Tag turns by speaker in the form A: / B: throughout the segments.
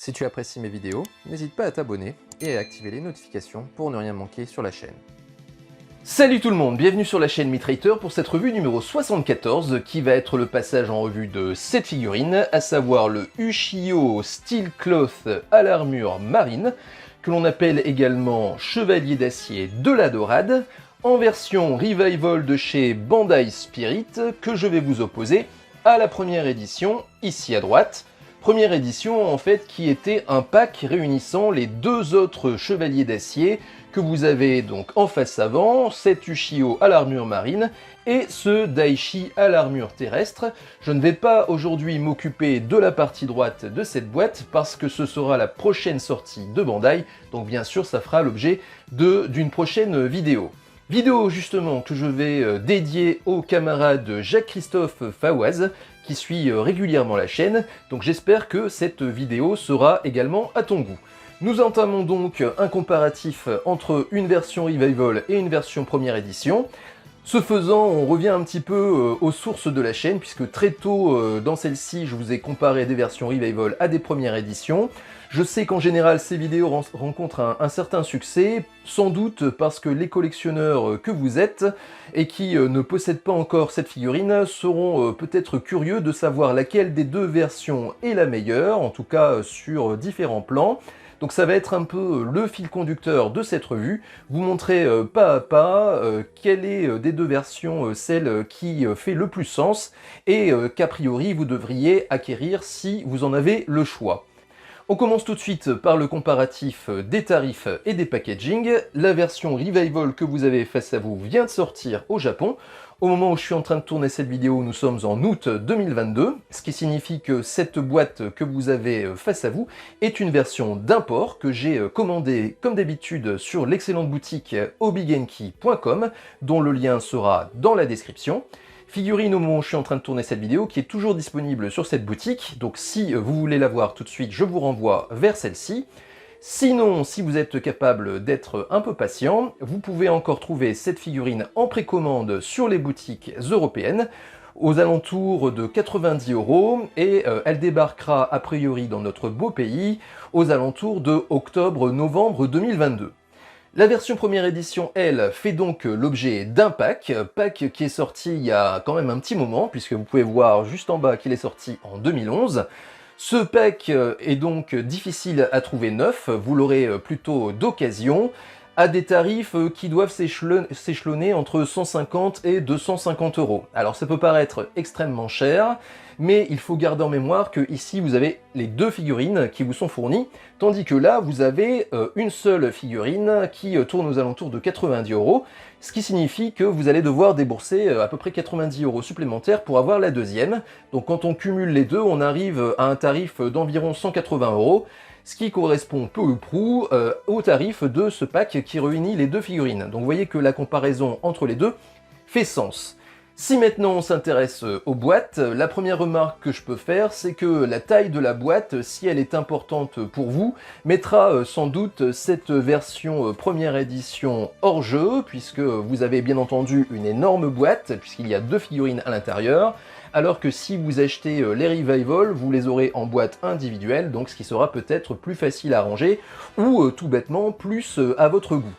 A: Si tu apprécies mes vidéos, n'hésite pas à t'abonner et à activer les notifications pour ne rien manquer sur la chaîne.
B: Salut tout le monde, bienvenue sur la chaîne Mitrater pour cette revue numéro 74 qui va être le passage en revue de cette figurine, à savoir le Ushio Steel Cloth à l'armure marine, que l'on appelle également Chevalier d'acier de la Dorade, en version Revival de chez Bandai Spirit, que je vais vous opposer à la première édition, ici à droite. Première édition en fait qui était un pack réunissant les deux autres chevaliers d'acier que vous avez donc en face avant, cet Ushio à l'armure marine et ce Daishi à l'armure terrestre. Je ne vais pas aujourd'hui m'occuper de la partie droite de cette boîte parce que ce sera la prochaine sortie de Bandai, donc bien sûr ça fera l'objet d'une prochaine vidéo. Vidéo justement que je vais dédier au camarade Jacques-Christophe Fawaz, qui suit régulièrement la chaîne, donc j'espère que cette vidéo sera également à ton goût. Nous entamons donc un comparatif entre une version Revival et une version première édition. Ce faisant, on revient un petit peu aux sources de la chaîne, puisque très tôt dans celle-ci, je vous ai comparé des versions Revival à des premières éditions. Je sais qu'en général, ces vidéos rencontrent un certain succès, sans doute parce que les collectionneurs que vous êtes, et qui ne possèdent pas encore cette figurine, seront peut-être curieux de savoir laquelle des deux versions est la meilleure, en tout cas sur différents plans. Donc ça va être un peu le fil conducteur de cette revue, vous montrer pas à pas quelle est des deux versions celle qui fait le plus sens et qu'a priori vous devriez acquérir si vous en avez le choix. On commence tout de suite par le comparatif des tarifs et des packaging. La version Revival que vous avez face à vous vient de sortir au Japon. Au moment où je suis en train de tourner cette vidéo, nous sommes en août 2022, ce qui signifie que cette boîte que vous avez face à vous est une version d'import que j'ai commandée comme d'habitude sur l'excellente boutique obigenki.com, dont le lien sera dans la description. Figurine au moment où je suis en train de tourner cette vidéo qui est toujours disponible sur cette boutique, donc si vous voulez la voir tout de suite, je vous renvoie vers celle-ci. Sinon, si vous êtes capable d'être un peu patient, vous pouvez encore trouver cette figurine en précommande sur les boutiques européennes aux alentours de 90 € et elle débarquera a priori dans notre beau pays aux alentours de octobre-novembre 2022. La version première édition, elle, fait donc l'objet d'un pack qui est sorti il y a quand même un petit moment, puisque vous pouvez voir juste en bas qu'il est sorti en 2011. Ce pack est donc difficile à trouver neuf, vous l'aurez plutôt d'occasion, à des tarifs qui doivent s'échelonner entre 150 et 250 €. Alors ça peut paraître extrêmement cher, mais il faut garder en mémoire que ici vous avez les deux figurines qui vous sont fournies, tandis que là vous avez une seule figurine qui tourne aux alentours de 90 €, ce qui signifie que vous allez devoir débourser à peu près 90 € supplémentaires pour avoir la deuxième. Donc quand on cumule les deux, on arrive à un tarif d'environ 180 €, ce qui correspond peu ou prou au tarif de ce pack qui réunit les deux figurines. Donc vous voyez que la comparaison entre les deux fait sens. Si maintenant on s'intéresse aux boîtes, la première remarque que je peux faire, c'est que la taille de la boîte, si elle est importante pour vous, mettra sans doute cette version première édition hors jeu, puisque vous avez bien entendu une énorme boîte, puisqu'il y a deux figurines à l'intérieur, alors que si vous achetez les Revival, vous les aurez en boîte individuelle, donc ce qui sera peut-être plus facile à ranger, ou tout bêtement plus à votre goût.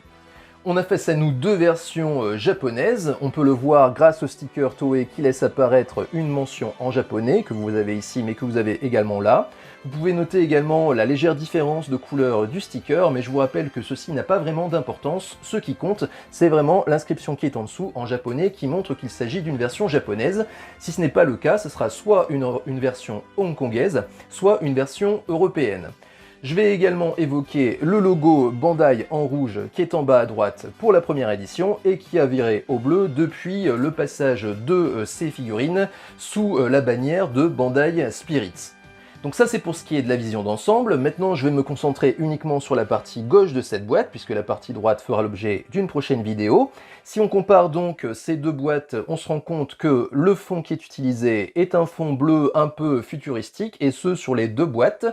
B: On a face à nous deux versions japonaises, on peut le voir grâce au sticker Toei qui laisse apparaître une mention en japonais, que vous avez ici mais que vous avez également là. Vous pouvez noter également la légère différence de couleur du sticker, mais je vous rappelle que ceci n'a pas vraiment d'importance, ce qui compte c'est vraiment l'inscription qui est en dessous en japonais qui montre qu'il s'agit d'une version japonaise. Si ce n'est pas le cas, ce sera soit une version hongkongaise, soit une version européenne. Je vais également évoquer le logo Bandai en rouge qui est en bas à droite pour la première édition et qui a viré au bleu depuis le passage de ces figurines sous la bannière de Bandai Spirits. Donc ça c'est pour ce qui est de la vision d'ensemble. Maintenant je vais me concentrer uniquement sur la partie gauche de cette boîte puisque la partie droite fera l'objet d'une prochaine vidéo. Si on compare donc ces deux boîtes, on se rend compte que le fond qui est utilisé est un fond bleu un peu futuristique et ce sur les deux boîtes.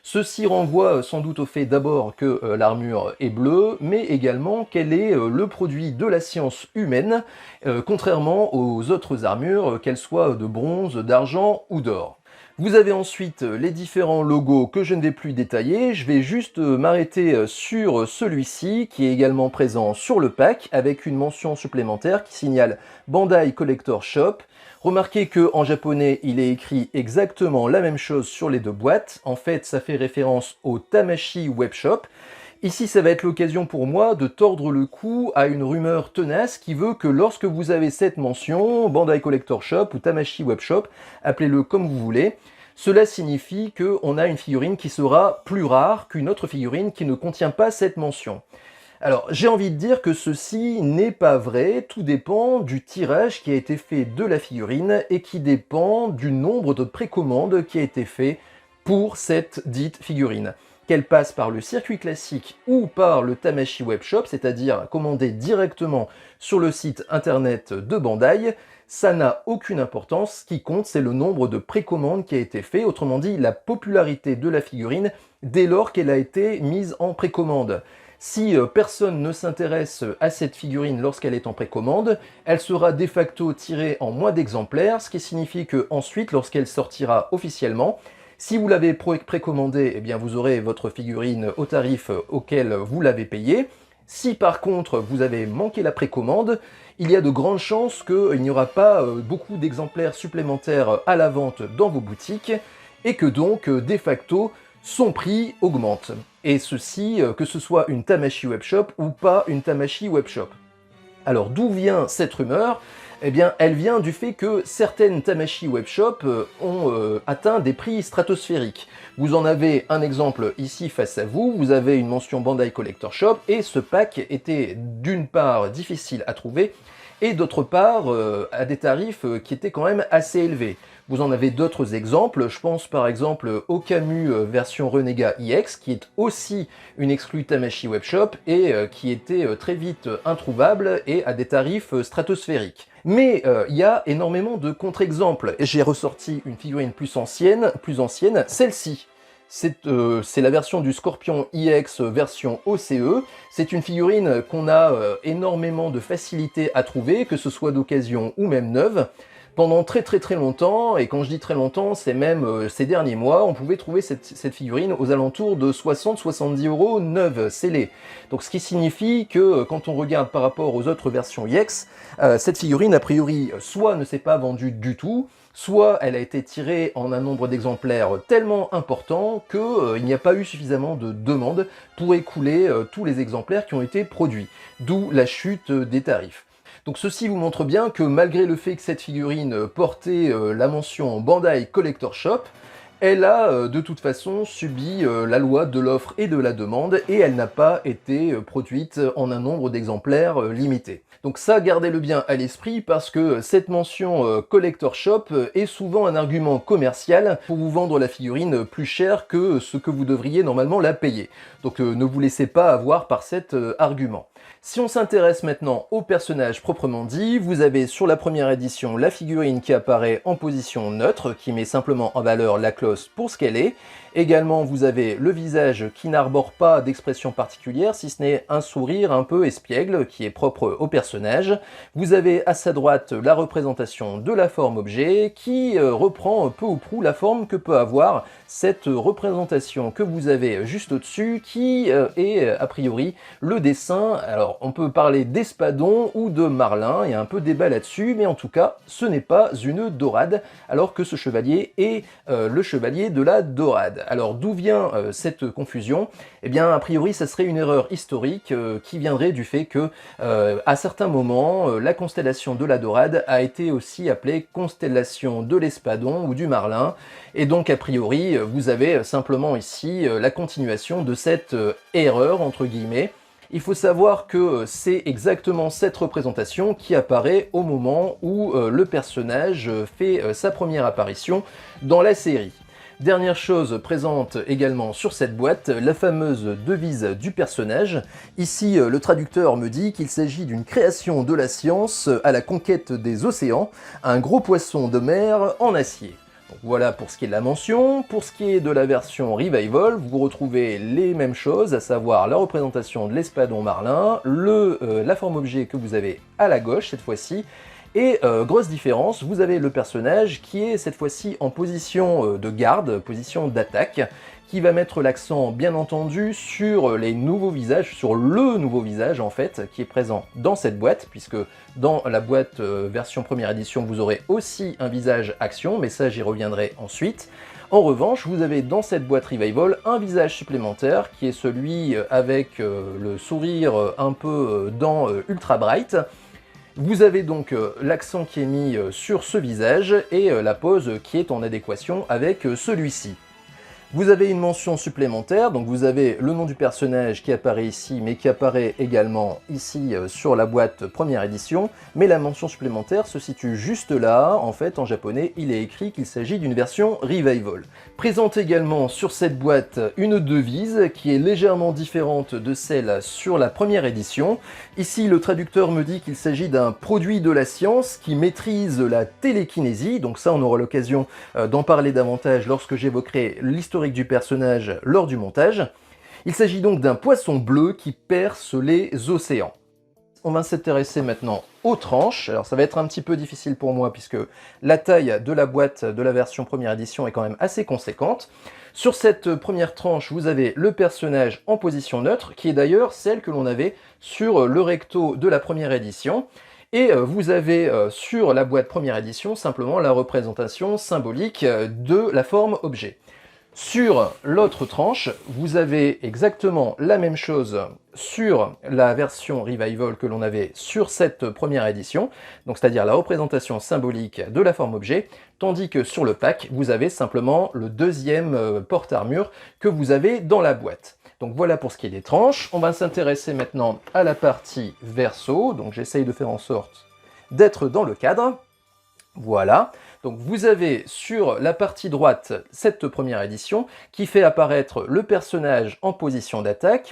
B: Ceci renvoie sans doute au fait d'abord que l'armure est bleue, mais également qu'elle est le produit de la science humaine, contrairement aux autres armures, qu'elles soient de bronze, d'argent ou d'or. Vous avez ensuite les différents logos que je ne vais plus détailler, je vais juste m'arrêter sur celui-ci qui est également présent sur le pack avec une mention supplémentaire qui signale Bandai Collector Shop. Remarquez qu'en japonais il est écrit exactement la même chose sur les deux boîtes, en fait ça fait référence au Tamashii Webshop. Ici, ça va être l'occasion pour moi de tordre le cou à une rumeur tenace qui veut que lorsque vous avez cette mention, Bandai Collector Shop ou Tamashii Webshop, appelez-le comme vous voulez, cela signifie qu'on a une figurine qui sera plus rare qu'une autre figurine qui ne contient pas cette mention. Alors, j'ai envie de dire que ceci n'est pas vrai, tout dépend du tirage qui a été fait de la figurine et qui dépend du nombre de précommandes qui a été fait pour cette dite figurine. Qu'elle passe par le circuit classique ou par le Tamashii Webshop, c'est-à-dire commandée directement sur le site internet de Bandai, ça n'a aucune importance. Ce qui compte, c'est le nombre de précommandes qui a été fait, autrement dit la popularité de la figurine dès lors qu'elle a été mise en précommande. Si personne ne s'intéresse à cette figurine lorsqu'elle est en précommande, elle sera de facto tirée en moins d'exemplaires, ce qui signifie que ensuite, lorsqu'elle sortira officiellement, si vous l'avez précommandé, eh bien vous aurez votre figurine au tarif auquel vous l'avez payé. Si par contre vous avez manqué la précommande, il y a de grandes chances qu'il n'y aura pas beaucoup d'exemplaires supplémentaires à la vente dans vos boutiques et que donc de facto son prix augmente. Et ceci, que ce soit une Tamashii Webshop ou pas une Tamashii Webshop. Alors d'où vient cette rumeur ? Eh bien, elle vient du fait que certaines Tamashii Webshop ont atteint des prix stratosphériques. Vous en avez un exemple ici face à vous, vous avez une mention Bandai Collector Shop, et ce pack était d'une part difficile à trouver, et d'autre part à des tarifs qui étaient quand même assez élevés. Vous en avez d'autres exemples, je pense par exemple au Camus version Renega EX, qui est aussi une exclue Tamashii Webshop, et qui était très vite introuvable et à des tarifs stratosphériques. Mais il y a énormément de contre-exemples. J'ai ressorti une figurine plus ancienne, celle-ci. C'est la version du Scorpion EX version OCE. C'est une figurine qu'on a énormément de facilité à trouver, que ce soit d'occasion ou même neuve. Pendant très longtemps, et quand je dis très longtemps, c'est même ces derniers mois, on pouvait trouver cette figurine aux alentours de 60-70 € neuve, scellée. Donc ce qui signifie que quand on regarde par rapport aux autres versions EX, cette figurine a priori soit ne s'est pas vendue du tout, soit elle a été tirée en un nombre d'exemplaires tellement important qu'il n'y a pas eu suffisamment de demandes pour écouler tous les exemplaires qui ont été produits, d'où la chute des tarifs. Donc ceci vous montre bien que malgré le fait que cette figurine portait la mention Bandai Collector Shop, elle a de toute façon subi la loi de l'offre et de la demande et elle n'a pas été produite en un nombre d'exemplaires limité. Donc ça, gardez-le bien à l'esprit parce que cette mention Collector Shop est souvent un argument commercial pour vous vendre la figurine plus cher que ce que vous devriez normalement la payer. Donc ne vous laissez pas avoir par cet argument. Si on s'intéresse maintenant au personnage proprement dit, vous avez sur la première édition la figurine qui apparaît en position neutre, qui met simplement en valeur la cloche pour ce qu'elle est. Également, vous avez le visage qui n'arbore pas d'expression particulière, si ce n'est un sourire un peu espiègle qui est propre au personnage. Vous avez à sa droite la représentation de la forme objet qui reprend peu ou prou la forme que peut avoir cette représentation que vous avez juste au-dessus qui est a priori le dessin. Alors on peut parler d'Espadon ou de Marlin, il y a un peu débat là-dessus, mais en tout cas ce n'est pas une dorade alors que ce chevalier est le chevalier de la dorade. Alors d'où vient cette confusion? Eh bien a priori ça serait une erreur historique qui viendrait du fait que à certains moments la constellation de la dorade a été aussi appelée constellation de l'Espadon ou du Marlin, et donc a priori vous avez simplement ici la continuation de cette erreur entre guillemets. Il faut savoir que c'est exactement cette représentation qui apparaît au moment où le personnage fait sa première apparition dans la série. Dernière chose présente également sur cette boîte, la fameuse devise du personnage. Ici, le traducteur me dit qu'il s'agit d'une création de la science à la conquête des océans, un gros poisson de mer en acier. Donc voilà pour ce qui est de la mention. Pour ce qui est de la version Revival, vous retrouvez les mêmes choses, à savoir la représentation de l'Espadon Marlin, la forme objet que vous avez à la gauche cette fois-ci, Et grosse différence, vous avez le personnage qui est cette fois-ci en position de garde, position d'attaque, qui va mettre l'accent bien entendu sur les nouveaux visages, sur le nouveau visage en fait, qui est présent dans cette boîte, puisque dans la boîte version première édition, vous aurez aussi un visage action, mais ça j'y reviendrai ensuite. En revanche, vous avez dans cette boîte Revival un visage supplémentaire, qui est celui avec le sourire un peu dans Ultra Bright. Vous avez donc l'accent qui est mis sur ce visage et la pose qui est en adéquation avec celui-ci. Vous avez une mention supplémentaire, donc vous avez le nom du personnage qui apparaît ici, mais qui apparaît également ici sur la boîte première édition, mais la mention supplémentaire se situe juste là. En fait, en japonais, il est écrit qu'il s'agit d'une version Revival. Présente également sur cette boîte une devise qui est légèrement différente de celle sur la première édition. Ici, le traducteur me dit qu'il s'agit d'un produit de la science qui maîtrise la télékinésie, donc ça on aura l'occasion d'en parler davantage lorsque j'évoquerai l'historique du personnage lors du montage. Il s'agit donc d'un poisson bleu qui perce les océans. On va s'intéresser maintenant aux tranches. Alors ça va être un petit peu difficile pour moi puisque la taille de la boîte de la version première édition est quand même assez conséquente. Sur cette première tranche, vous avez le personnage en position neutre, qui est d'ailleurs celle que l'on avait sur le recto de la première édition. Et vous avez sur la boîte première édition simplement la représentation symbolique de la forme objet. Sur l'autre tranche, vous avez exactement la même chose sur la version Revival que l'on avait sur cette première édition, donc c'est-à-dire la représentation symbolique de la forme objet, tandis que sur le pack, vous avez simplement le deuxième porte-armure que vous avez dans la boîte. Donc voilà pour ce qui est des tranches. On va s'intéresser maintenant à la partie verso, donc j'essaye de faire en sorte d'être dans le cadre. Voilà, donc vous avez sur la partie droite cette première édition qui fait apparaître le personnage en position d'attaque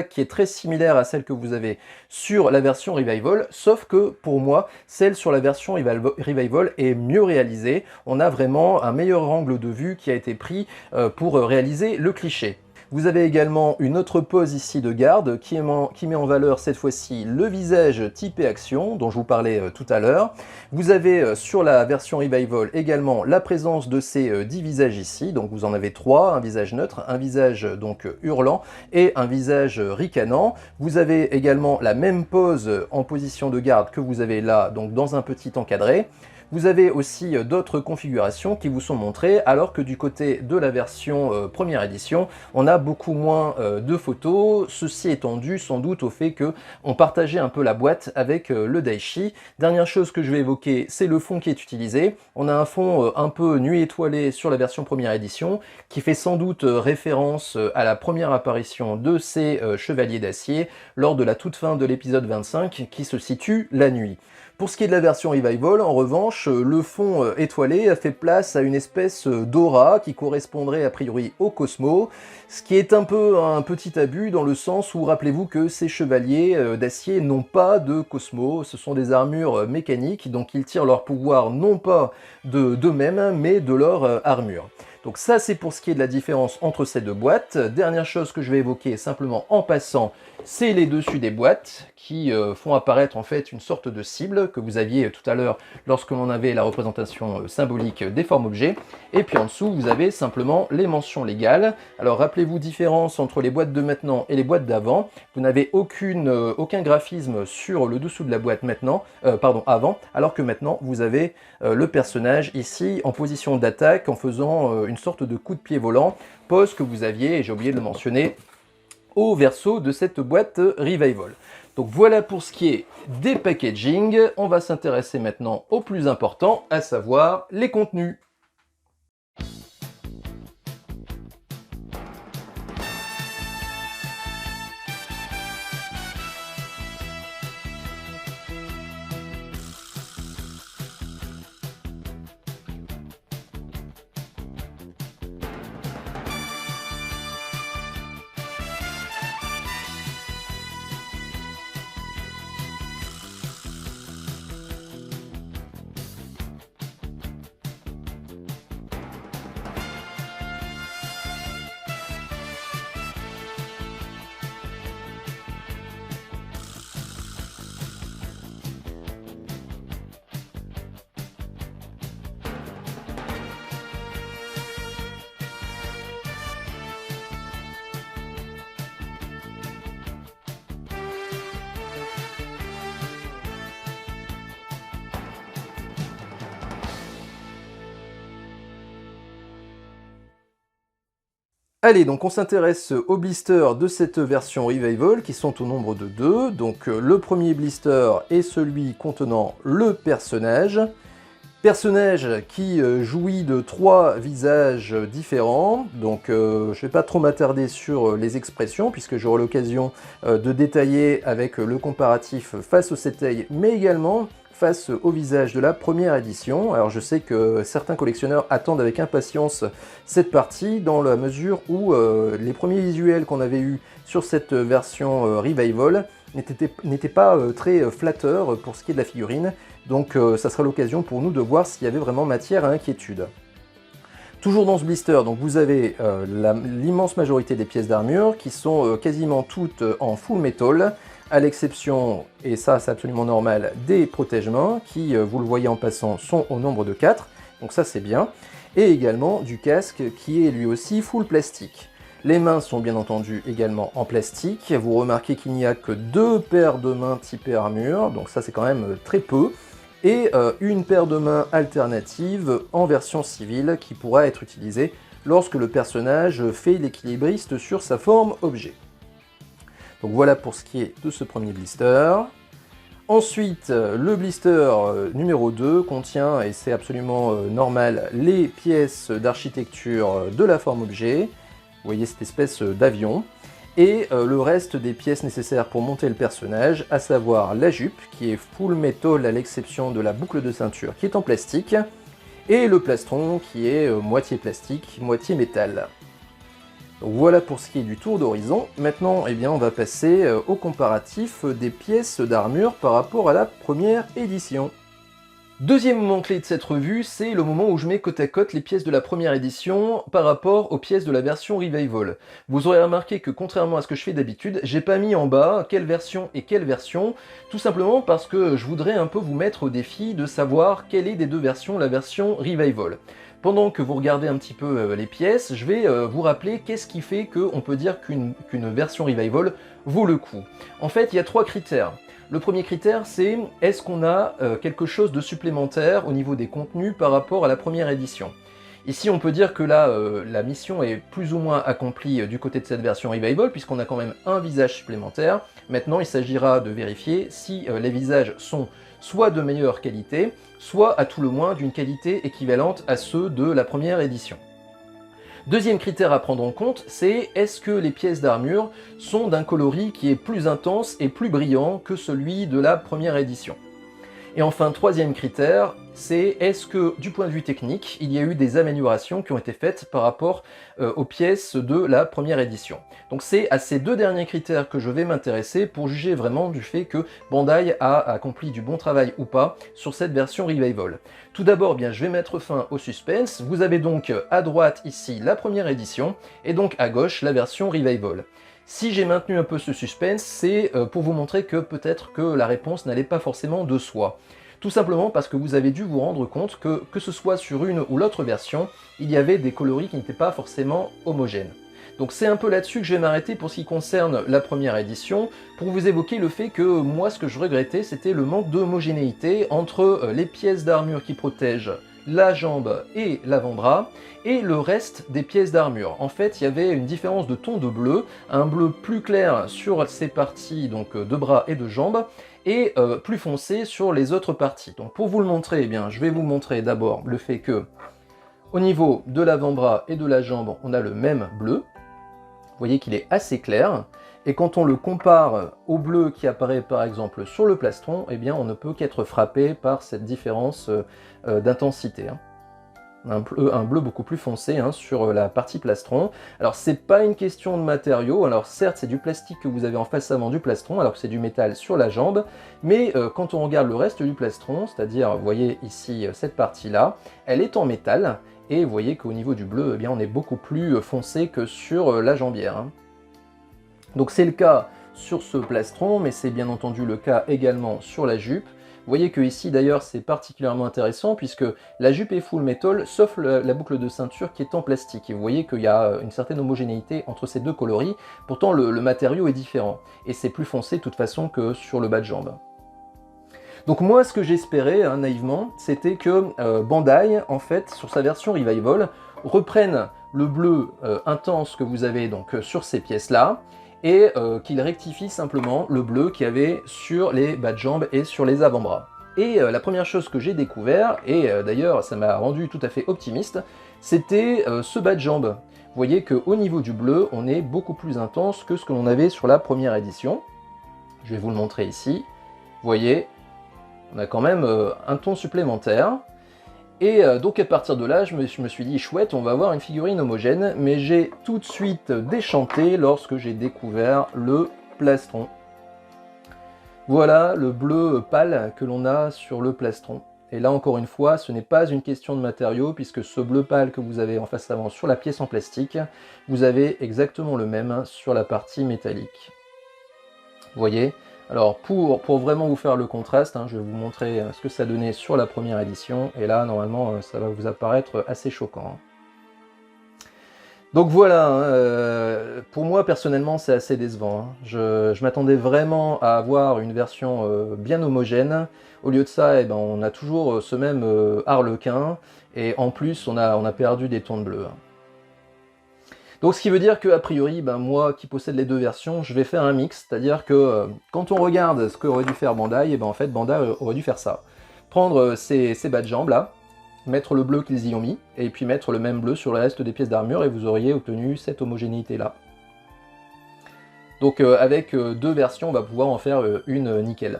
B: qui est très similaire à celle que vous avez sur la version Revival, sauf que pour moi, celle sur la version Revival est mieux réalisée. On a vraiment un meilleur angle de vue qui a été pris pour réaliser le cliché. Vous avez également une autre pose ici de garde qui met en valeur cette fois-ci le visage typé action dont je vous parlais tout à l'heure. Vous avez sur la version Revival également la présence de ces 10 visages ici, donc vous en avez 3, un visage neutre, un visage donc hurlant et un visage ricanant. Vous avez également la même pose en position de garde que vous avez là, donc dans un petit encadré. Vous avez aussi d'autres configurations qui vous sont montrées, alors que du côté de la version première édition, on a beaucoup moins de photos. Ceci étant dû sans doute au fait qu'on partageait un peu la boîte avec le Daichi. Dernière chose que je vais évoquer, c'est le fond qui est utilisé. On a un fond un peu nuit étoilée sur la version première édition, qui fait sans doute référence à la première apparition de ces chevaliers d'acier lors de la toute fin de l'épisode 25, qui se situe la nuit. Pour ce qui est de la version Revival, en revanche, le fond étoilé a fait place à une espèce d'aura qui correspondrait a priori au Cosmo, ce qui est un peu un petit abus dans le sens où rappelez-vous que ces chevaliers d'acier n'ont pas de Cosmo, ce sont des armures mécaniques, donc ils tirent leur pouvoir non pas d'eux-mêmes, mais de leur armure. Donc ça c'est pour ce qui est de la différence entre ces deux boîtes. Dernière chose que je vais évoquer simplement en passant, c'est les dessus des boîtes qui font apparaître en fait une sorte de cible que vous aviez tout à l'heure lorsque l'on avait la représentation symbolique des formes objets. Et puis en dessous vous avez simplement les mentions légales. Alors rappelez-vous différence entre les boîtes de maintenant et les boîtes d'avant. Vous n'avez aucun graphisme sur le dessous de la boîte avant, alors que maintenant vous avez le personnage ici en position d'attaque en faisant une sorte de coup de pied volant, pose que vous aviez, et j'ai oublié de le mentionner, au verso de cette boîte Revival. Donc voilà pour ce qui est des packaging. On va s'intéresser maintenant au plus important, à savoir les contenus. Allez, donc on s'intéresse aux blisters de cette version Revival qui sont au nombre de 2. Donc le premier blister est celui contenant le personnage. Personnage qui jouit de 3 visages différents. Donc je ne vais pas trop m'attarder sur les expressions puisque j'aurai l'occasion de détailler avec le comparatif face au Setei, mais également face au visage de la première édition. Alors je sais que certains collectionneurs attendent avec impatience cette partie, dans la mesure où les premiers visuels qu'on avait eus sur cette version Revival n'étaient pas très flatteurs pour ce qui est de la figurine, donc ça sera l'occasion pour nous de voir s'il y avait vraiment matière à inquiétude. Toujours dans ce blister, donc vous avez l'immense majorité des pièces d'armure qui sont quasiment toutes en full metal, à l'exception, et ça c'est absolument normal, des protège-mains qui, vous le voyez en passant, sont au nombre de 4, donc ça c'est bien, et également du casque qui est lui aussi full plastique. Les mains sont bien entendu également en plastique, vous remarquez qu'il n'y a que 2 paires de mains typées armure, donc ça c'est quand même très peu, et une paire de mains alternative en version civile qui pourra être utilisée lorsque le personnage fait l'équilibriste sur sa forme objet. Donc voilà pour ce qui est de ce premier blister. Ensuite, le blister numéro 2 contient, et c'est absolument normal, les pièces d'architecture de la forme objet. Vous voyez cette espèce d'avion. Et le reste des pièces nécessaires pour monter le personnage, à savoir la jupe, qui est full metal à l'exception de la boucle de ceinture qui est en plastique, et le plastron qui est moitié plastique, moitié métal. Donc voilà pour ce qui est du tour d'horizon. Maintenant, eh bien, on va passer au comparatif des pièces d'armure par rapport à la première édition. Deuxième moment clé de cette revue, c'est le moment où je mets côte à côte les pièces de la première édition par rapport aux pièces de la version Revival. Vous aurez remarqué que contrairement à ce que je fais d'habitude, j'ai pas mis en bas quelle version et quelle version, tout simplement parce que je voudrais un peu vous mettre au défi de savoir quelle est des deux versions la version Revival. Pendant que vous regardez un petit peu les pièces, je vais vous rappeler qu'est-ce qui fait qu'on peut dire qu'une version Revival vaut le coup. En fait, il y a 3 critères. Le premier critère, c'est est-ce qu'on a quelque chose de supplémentaire au niveau des contenus par rapport à la première édition. Ici, on peut dire que là, la mission est plus ou moins accomplie du côté de cette version Revival, puisqu'on a quand même un visage supplémentaire. Maintenant, il s'agira de vérifier si les visages sont soit de meilleure qualité, soit à tout le moins d'une qualité équivalente à ceux de la première édition. Deuxième critère à prendre en compte, c'est est-ce que les pièces d'armure sont d'un coloris qui est plus intense et plus brillant que celui de la première édition. Et enfin, troisième critère, c'est est-ce que du point de vue technique, il y a eu des améliorations qui ont été faites par rapport aux pièces de la première édition. Donc c'est à ces 2 derniers critères que je vais m'intéresser pour juger vraiment du fait que Bandai a accompli du bon travail ou pas sur cette version Revival. Tout d'abord, bien, je vais mettre fin au suspense. Vous avez donc à droite ici la première édition et donc à gauche la version Revival. Si j'ai maintenu un peu ce suspense, c'est pour vous montrer que peut-être que la réponse n'allait pas forcément de soi. Tout simplement parce que vous avez dû vous rendre compte que ce soit sur une ou l'autre version, il y avait des coloris qui n'étaient pas forcément homogènes. Donc c'est un peu là-dessus que je vais m'arrêter pour ce qui concerne la première édition, pour vous évoquer le fait que moi ce que je regrettais c'était le manque d'homogénéité entre les pièces d'armure qui protègent la jambe et l'avant-bras, et le reste des pièces d'armure. En fait, il y avait une différence de ton de bleu, un bleu plus clair sur ces parties donc de bras et de jambes, et plus foncé sur les autres parties. Donc pour vous le montrer, eh bien, je vais vous montrer d'abord le fait que, au niveau de l'avant-bras et de la jambe, on a le même bleu. Vous voyez qu'il est assez clair. Et quand on le compare au bleu qui apparaît par exemple sur le plastron, eh bien on ne peut qu'être frappé par cette différence d'intensité. Un bleu beaucoup plus foncé sur la partie plastron. Alors c'est pas une question de matériaux, alors certes c'est du plastique que vous avez en face avant du plastron, alors que c'est du métal sur la jambe, mais quand on regarde le reste du plastron, c'est-à-dire vous voyez ici cette partie-là, elle est en métal, et vous voyez qu'au niveau du bleu, eh bien, on est beaucoup plus foncé que sur la jambière. Donc c'est le cas sur ce plastron, mais c'est bien entendu le cas également sur la jupe. Vous voyez que ici d'ailleurs c'est particulièrement intéressant puisque la jupe est full metal sauf la boucle de ceinture qui est en plastique. Et vous voyez qu'il y a une certaine homogénéité entre ces deux coloris, pourtant le matériau est différent. Et c'est plus foncé de toute façon que sur le bas de jambe. Donc moi ce que j'espérais naïvement, c'était que Bandai, en fait, sur sa version Revival, reprenne le bleu intense que vous avez donc sur ces pièces-là, et qu'il rectifie simplement le bleu qu'il y avait sur les bas de jambes et sur les avant-bras. Et la première chose que j'ai découvert, et d'ailleurs ça m'a rendu tout à fait optimiste, c'était ce bas de jambe. Vous voyez qu'au niveau du bleu, on est beaucoup plus intense que ce que l'on avait sur la première édition. Je vais vous le montrer ici. Vous voyez, on a quand même un ton supplémentaire. Et donc à partir de là, je me suis dit, chouette, on va avoir une figurine homogène, mais j'ai tout de suite déchanté lorsque j'ai découvert le plastron. Voilà le bleu pâle que l'on a sur le plastron. Et là encore une fois, ce n'est pas une question de matériaux, puisque ce bleu pâle que vous avez en face avant sur la pièce en plastique, vous avez exactement le même sur la partie métallique. Vous voyez? Alors pour vraiment vous faire le contraste, je vais vous montrer ce que ça donnait sur la première édition, et là normalement ça va vous apparaître assez choquant. Donc voilà, pour moi personnellement c'est assez décevant. Je m'attendais vraiment à avoir une version bien homogène. Au lieu de ça, eh ben, on a toujours ce même harlequin, et en plus on a perdu des tons de bleu. Donc ce qui veut dire qu'a priori, ben, moi qui possède les deux versions, je vais faire un mix, c'est-à-dire que quand on regarde ce qu'aurait dû faire Bandai, et ben, en fait Bandai aurait dû faire ça. Prendre ces bas de jambes là, mettre le bleu qu'ils y ont mis, et puis mettre le même bleu sur le reste des pièces d'armure, et vous auriez obtenu cette homogénéité là. Donc avec deux versions, on va pouvoir en faire une nickel.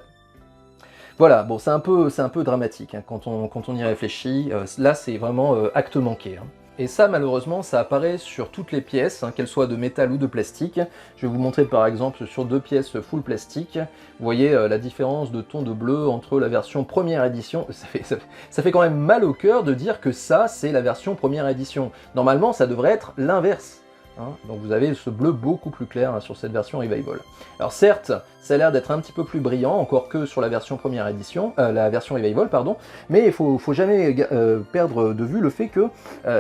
B: Voilà, bon c'est un peu dramatique quand on y réfléchit, là c'est vraiment acte manqué. Et ça, malheureusement, ça apparaît sur toutes les pièces, qu'elles soient de métal ou de plastique. Je vais vous montrer par exemple sur deux pièces full plastique. Vous voyez la différence de ton de bleu entre la version première édition. Ça fait quand même mal au cœur de dire que ça, c'est la version première édition. Normalement, ça devrait être l'inverse. Donc vous avez ce bleu beaucoup plus clair sur cette version Revival. Alors certes, ça a l'air d'être un petit peu plus brillant, encore que sur la version première édition, la version Revival, pardon, mais il faut jamais perdre de vue le fait que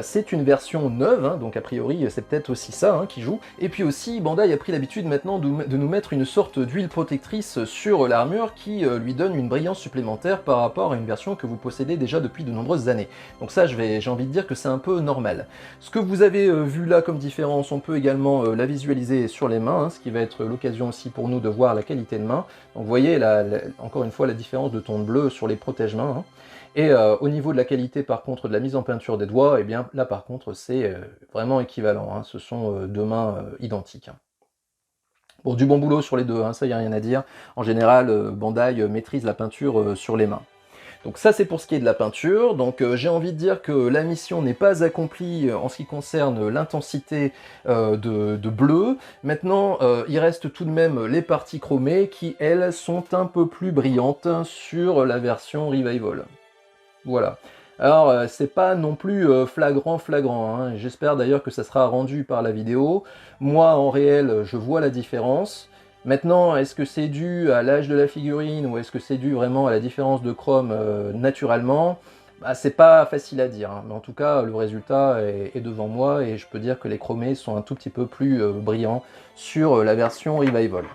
B: c'est une version neuve, donc a priori c'est peut-être aussi ça qui joue. Et puis aussi, Bandai a pris l'habitude maintenant de nous mettre une sorte d'huile protectrice sur l'armure qui lui donne une brillance supplémentaire par rapport à une version que vous possédez déjà depuis de nombreuses années. Donc ça, j'ai envie de dire que c'est un peu normal. Ce que vous avez vu là comme différence, on peut également la visualiser sur les mains, ce qui va être l'occasion aussi pour nous de voir la qualité de main. Donc vous voyez encore une fois la différence de ton de bleu sur les protège-mains. Et au niveau de la qualité par contre de la mise en peinture des doigts, et bien là par contre c'est vraiment équivalent, ce sont deux mains identiques. Bon, du bon boulot sur les deux, ça y a rien à dire. En général, Bandai maîtrise la peinture sur les mains. Donc ça c'est pour ce qui est de la peinture, donc j'ai envie de dire que la mission n'est pas accomplie en ce qui concerne l'intensité de bleu. Maintenant il reste tout de même les parties chromées qui elles sont un peu plus brillantes sur la version Revival. Voilà. Alors c'est pas non plus flagrant, j'espère d'ailleurs que ça sera rendu par la vidéo. Moi en réel je vois la différence. Maintenant, est-ce que c'est dû à l'âge de la figurine ou est-ce que c'est dû vraiment à la différence de chrome naturellement? C'est pas facile à dire, mais en tout cas le résultat est devant moi et je peux dire que les chromés sont un tout petit peu plus brillants sur la version Revival.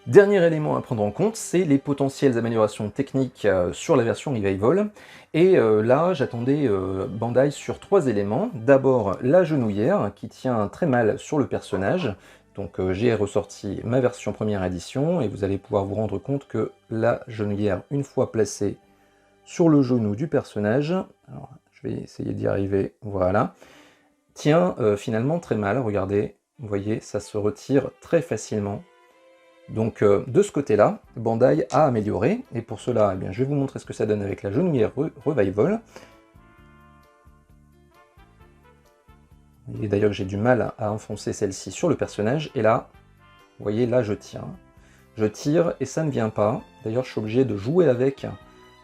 B: Dernier élément à prendre en compte, c'est les potentielles améliorations techniques sur la version Revival. Et là, j'attendais Bandai sur trois éléments. D'abord, la genouillère qui tient très mal sur le personnage. Donc j'ai ressorti ma version première édition et vous allez pouvoir vous rendre compte que la genouillère, une fois placée sur le genou du personnage, alors je vais essayer d'y arriver, voilà, tient finalement très mal, regardez, vous voyez, ça se retire très facilement. Donc de ce côté-là, Bandai a amélioré, et pour cela, eh bien, je vais vous montrer ce que ça donne avec la genouillère Revival. Et d'ailleurs j'ai du mal à enfoncer celle-ci sur le personnage, et là, vous voyez, là je tiens. Je tire et ça ne vient pas. D'ailleurs je suis obligé de jouer avec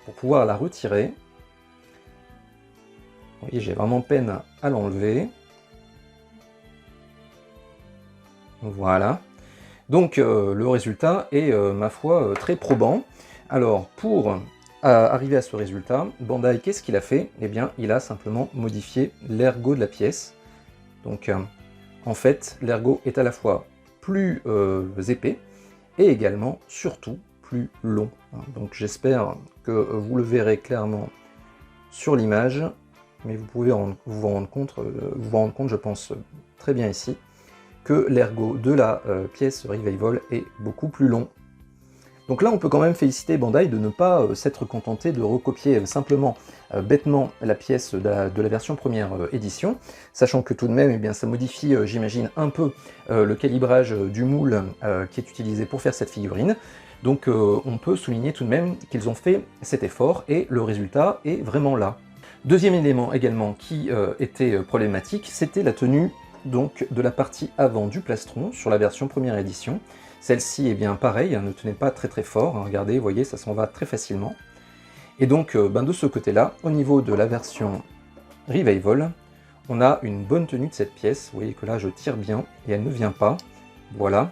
B: pour pouvoir la retirer. Vous voyez, j'ai vraiment peine à l'enlever. Voilà. Donc le résultat est, ma foi, très probant. Alors pour arriver à ce résultat, Bandai, qu'est-ce qu'il a fait? Eh bien, il a simplement modifié l'ergot de la pièce. Donc en fait, l'ergot est à la fois plus épais et également, surtout, plus long. Donc j'espère que vous le verrez clairement sur l'image.
C: mais vous pouvez vous rendre compte, je pense, très bien ici, que l'ergot de la pièce Revival est beaucoup plus long. Donc là, on peut quand même féliciter Bandai de ne pas s'être contenté de recopier simplement, bêtement, la pièce de la version première édition, sachant que tout de même, eh bien, ça modifie, j'imagine, un peu le calibrage du moule qui est utilisé pour faire cette figurine. Donc on peut souligner tout de même qu'ils ont fait cet effort, et le résultat est vraiment là. Deuxième élément également qui était problématique, c'était la tenue donc, de la partie avant du plastron sur la version première édition. Celle-ci est bien pareil, ne tenait pas très fort, hein, regardez, vous voyez, ça s'en va très facilement. Et donc de ce côté-là, au niveau de la version Revival, on a une bonne tenue de cette pièce. Vous voyez que là je tire bien et elle ne vient pas, voilà.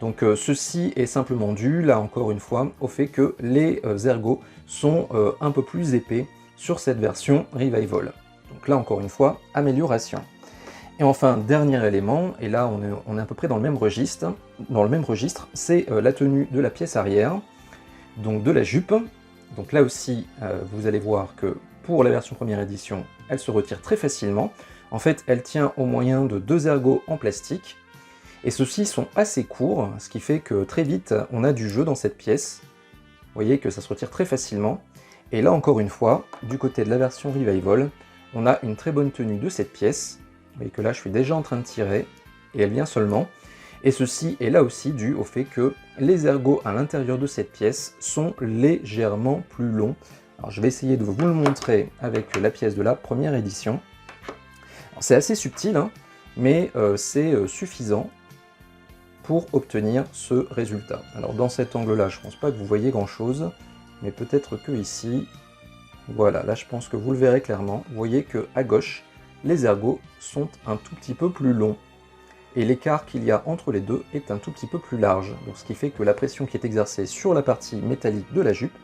C: Donc ceci est simplement dû, là encore une fois, au fait que les ergots sont un peu plus épais sur cette version Revival. Donc là encore une fois, amélioration. Et enfin, dernier élément, et là on est à peu près dans le même registre, c'est la tenue de la pièce arrière, donc de la jupe. Donc là aussi, vous allez voir que pour la version première édition, elle se retire très facilement. En fait, elle tient au moyen de 2 ergots en plastique, et ceux-ci sont assez courts, ce qui fait que très vite, on a du jeu dans cette pièce. Vous voyez que ça se retire très facilement. Et là encore une fois, du côté de la version Revival, on a une très bonne tenue de cette pièce. Vous voyez que là, je suis déjà en train de tirer, et elle vient seulement. Et ceci est là aussi dû au fait que les ergots à l'intérieur de cette pièce sont légèrement plus longs. Alors, je vais essayer de vous le montrer avec la pièce de la première édition. C'est assez subtil, hein, mais c'est suffisant pour obtenir ce résultat. Alors, dans cet angle-là, je ne pense pas que vous voyez grand-chose, mais peut-être que ici, voilà, là, je pense que vous le verrez clairement. Vous voyez qu'à gauche, les ergots sont un tout petit peu plus longs, et l'écart qu'il y a entre les deux est un tout petit peu plus large, donc ce qui fait que la pression qui est exercée sur la partie métallique de la jupe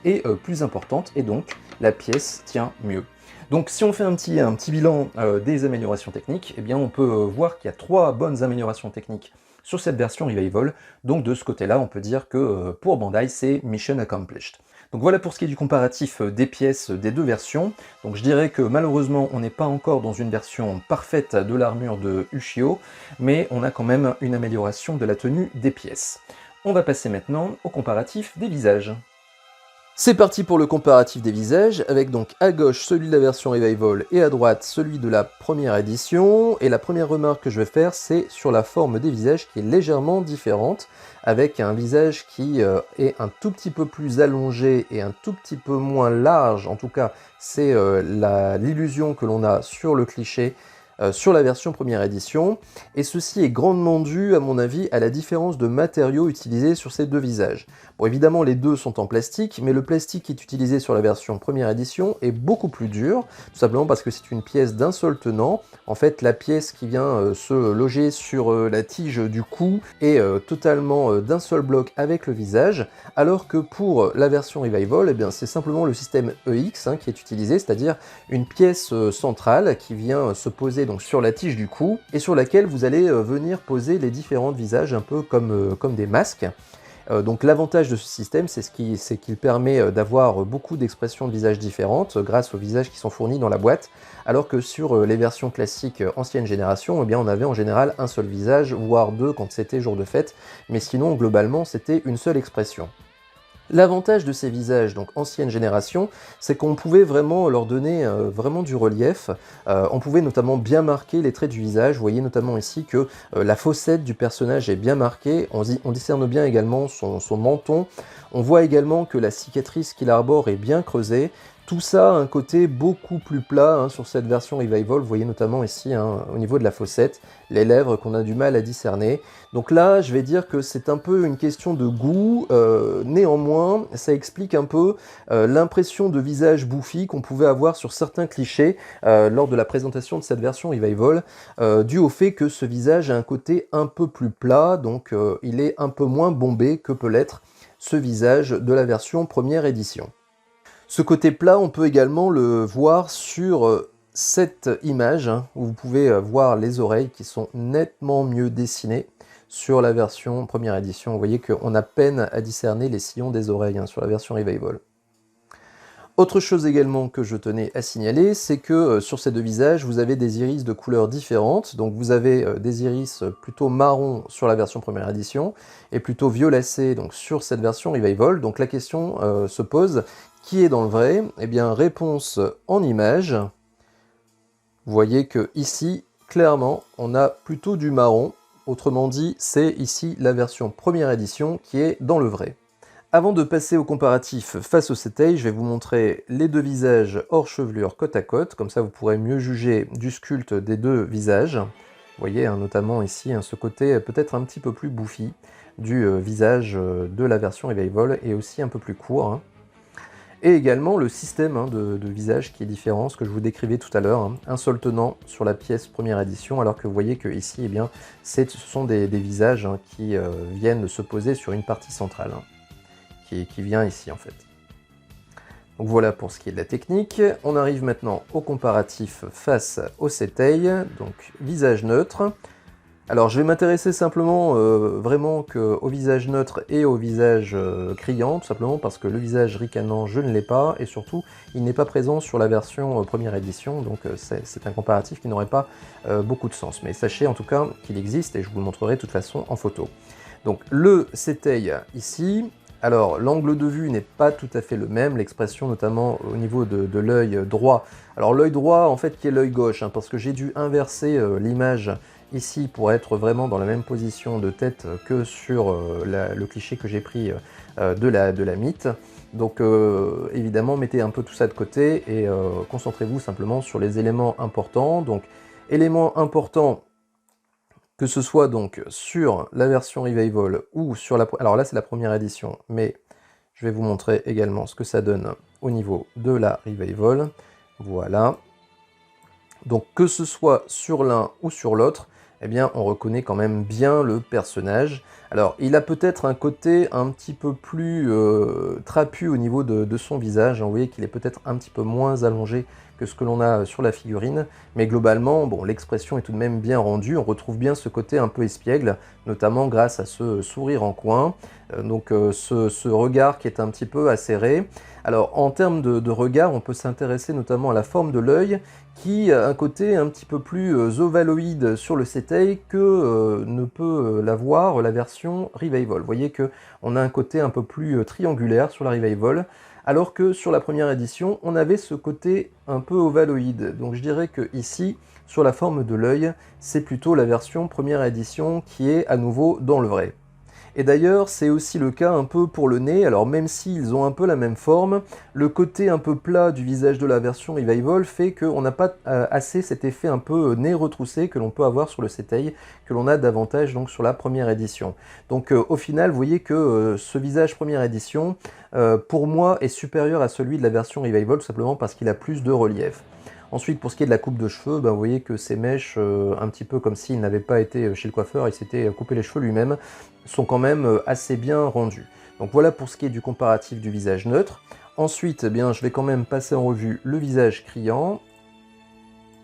C: est plus importante, et donc la pièce tient mieux. Donc si on fait un petit bilan des améliorations techniques, eh bien on peut voir qu'il y a 3 bonnes améliorations techniques sur cette version Revival, donc de ce côté-là, on peut dire que pour Bandai, c'est mission accomplished. Donc voilà pour ce qui est du comparatif des pièces des deux versions. Donc je dirais que malheureusement on n'est pas encore dans une version parfaite de l'armure de Ushio, mais on a quand même une amélioration de la tenue des pièces. On va passer maintenant au comparatif des visages. C'est parti pour le comparatif des visages, avec donc à gauche celui de la version Revival et à droite celui de la première édition. Et la première remarque que je vais faire, c'est sur la forme des visages qui est légèrement différente, avec un visage qui est un tout petit peu plus allongé et un tout petit peu moins large. En tout cas, c'est l'illusion que l'on a sur le cliché sur la version première édition, et ceci est grandement dû, à mon avis, à la différence de matériaux utilisés sur ces deux visages. Bon, évidemment, les deux sont en plastique, mais le plastique qui est utilisé sur la version première édition est beaucoup plus dur, tout simplement parce que c'est une pièce d'un seul tenant. En fait, la pièce qui vient se loger sur la tige du cou est totalement d'un seul bloc avec le visage, alors que pour la version Revival, eh bien, c'est simplement le système EX qui est utilisé, c'est-à-dire une pièce centrale qui vient se poser donc sur la tige du cou, et sur laquelle vous allez venir poser les différents visages, un peu comme des masques. Donc l'avantage de ce système, c'est qu'il permet d'avoir beaucoup d'expressions de visages différentes grâce aux visages qui sont fournis dans la boîte, alors que sur les versions classiques ancienne génération, eh bien, on avait en général un seul visage, voire deux quand c'était jour de fête, mais sinon globalement c'était une seule expression. L'avantage de ces visages, donc ancienne génération, c'est qu'on pouvait vraiment leur donner vraiment du relief. On pouvait notamment bien marquer les traits du visage. Vous voyez notamment ici que la fossette du personnage est bien marquée. On discerne bien également son menton. On voit également que la cicatrice qu'il arbore est bien creusée. Tout ça a un côté beaucoup plus plat sur cette version Revival. Vous voyez notamment ici au niveau de la fossette, les lèvres qu'on a du mal à discerner. Donc là, je vais dire que c'est un peu une question de goût. Néanmoins, ça explique un peu l'impression de visage bouffi qu'on pouvait avoir sur certains clichés lors de la présentation de cette version Revival, dû au fait que ce visage a un côté un peu plus plat, donc il est un peu moins bombé que peut l'être ce visage de la version première édition. Ce côté plat, on peut également le voir sur cette image, où vous pouvez voir les oreilles qui sont nettement mieux dessinées sur la version première édition. Vous voyez qu'on a peine à discerner les sillons des oreilles sur la version Revival. Autre chose également que je tenais à signaler, c'est que sur ces deux visages, vous avez des iris de couleurs différentes. Donc vous avez des iris plutôt marron sur la version première édition et plutôt violacé donc, sur cette version Revival. Donc la question se pose, qui est dans le vrai? Eh bien, réponse en image. Vous voyez que ici, clairement, on a plutôt du marron. Autrement dit, c'est ici la version première édition qui est dans le vrai. Avant de passer au comparatif face au Setei, je vais vous montrer les deux visages hors chevelure côte à côte, comme ça vous pourrez mieux juger du sculpte des deux visages. Vous voyez hein, notamment ici hein, ce côté peut-être un petit peu plus bouffi du visage de la version Revival et aussi un peu plus court. Hein. Et également le système hein, de visage qui est différent, ce que je vous décrivais tout à l'heure, hein. Un seul tenant sur la pièce première édition, alors que vous voyez que ici, eh bien, ce sont des visages hein, qui viennent se poser sur une partie centrale. Hein. Qui vient ici en fait. Donc voilà pour ce qui est de la technique. On arrive maintenant au comparatif face au Setei, donc visage neutre. Alors je vais m'intéresser simplement vraiment au visage neutre et au visage criant, tout simplement parce que le visage ricanant je ne l'ai pas, et surtout il n'est pas présent sur la version première édition, donc c'est un comparatif qui n'aurait pas beaucoup de sens. Mais sachez en tout cas qu'il existe, et je vous le montrerai de toute façon en photo. Donc le Setei ici. Alors, l'angle de vue n'est pas tout à fait le même, l'expression notamment au niveau de l'œil droit. Alors l'œil droit, en fait, qui est l'œil gauche, hein, parce que j'ai dû inverser l'image ici pour être vraiment dans la même position de tête que sur le cliché que j'ai pris de la mythe. Donc évidemment, mettez un peu tout ça de côté et concentrez-vous simplement sur les éléments importants. Donc, éléments importants, que ce soit donc sur la version Revival ou sur la... Alors là c'est la première édition, mais je vais vous montrer également ce que ça donne au niveau de la Revival. Voilà. Donc que ce soit sur l'un ou sur l'autre, eh bien on reconnaît quand même bien le personnage. Alors il a peut-être un côté un petit peu plus trapu au niveau de son visage. Vous voyez qu'il est peut-être un petit peu moins allongé que ce que l'on a sur la figurine, mais globalement, bon, l'expression est tout de même bien rendue, on retrouve bien ce côté un peu espiègle, notamment grâce à ce sourire en coin, donc ce regard qui est un petit peu acéré. Alors en termes de regard, on peut s'intéresser notamment à la forme de l'œil, qui a un côté un petit peu plus ovaloïde sur le Setei que ne peut l'avoir la version Revival. Vous voyez qu'on a un côté un peu plus triangulaire sur la Revival, alors que sur la première édition, on avait ce côté un peu ovaloïde. Donc je dirais que ici, sur la forme de l'œil, c'est plutôt la version première édition qui est à nouveau dans le vrai. Et d'ailleurs, c'est aussi le cas un peu pour le nez, alors même s'ils ont un peu la même forme, le côté un peu plat du visage de la version Revival fait qu'on n'a pas assez cet effet un peu nez retroussé que l'on peut avoir sur le Setei, que l'on a davantage donc sur la première édition. Donc au final, vous voyez que ce visage première édition, pour moi, est supérieur à celui de la version Revival, tout simplement parce qu'il a plus de relief. Ensuite, pour ce qui est de la coupe de cheveux, vous voyez que ces mèches, un petit peu comme s'il n'avait pas été chez le coiffeur, il s'était coupé les cheveux lui-même, sont quand même assez bien rendus. Donc voilà pour ce qui est du comparatif du visage neutre. Ensuite, eh bien, je vais quand même passer en revue le visage criant,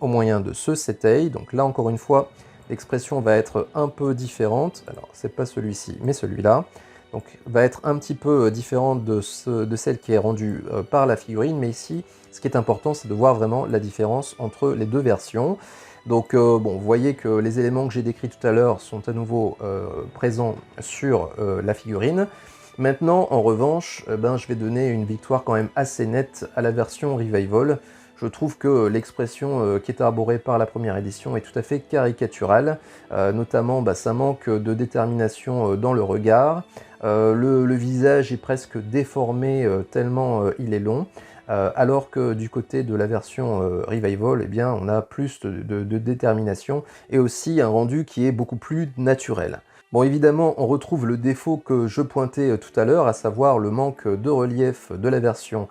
C: au moyen de ce Setei. Donc là, encore une fois, l'expression va être un peu différente. Alors, c'est pas celui-ci, mais celui-là. Donc, va être un petit peu différente de celle qui est rendue par la figurine, mais ici, ce qui est important, c'est de voir vraiment la différence entre les deux versions. Donc, bon, vous voyez que les éléments que j'ai décrits tout à l'heure sont à nouveau présents sur la figurine. Maintenant, en revanche, je vais donner une victoire quand même assez nette à la version Revival. Je trouve que l'expression qui est arborée par la première édition est tout à fait caricaturale, notamment ça manque de détermination dans le regard, le visage est presque déformé tellement il est long, alors que du côté de la version Revival, eh bien, on a plus de détermination et aussi un rendu qui est beaucoup plus naturel. Bon, évidemment, on retrouve le défaut que je pointais tout à l'heure, à savoir le manque de relief de la version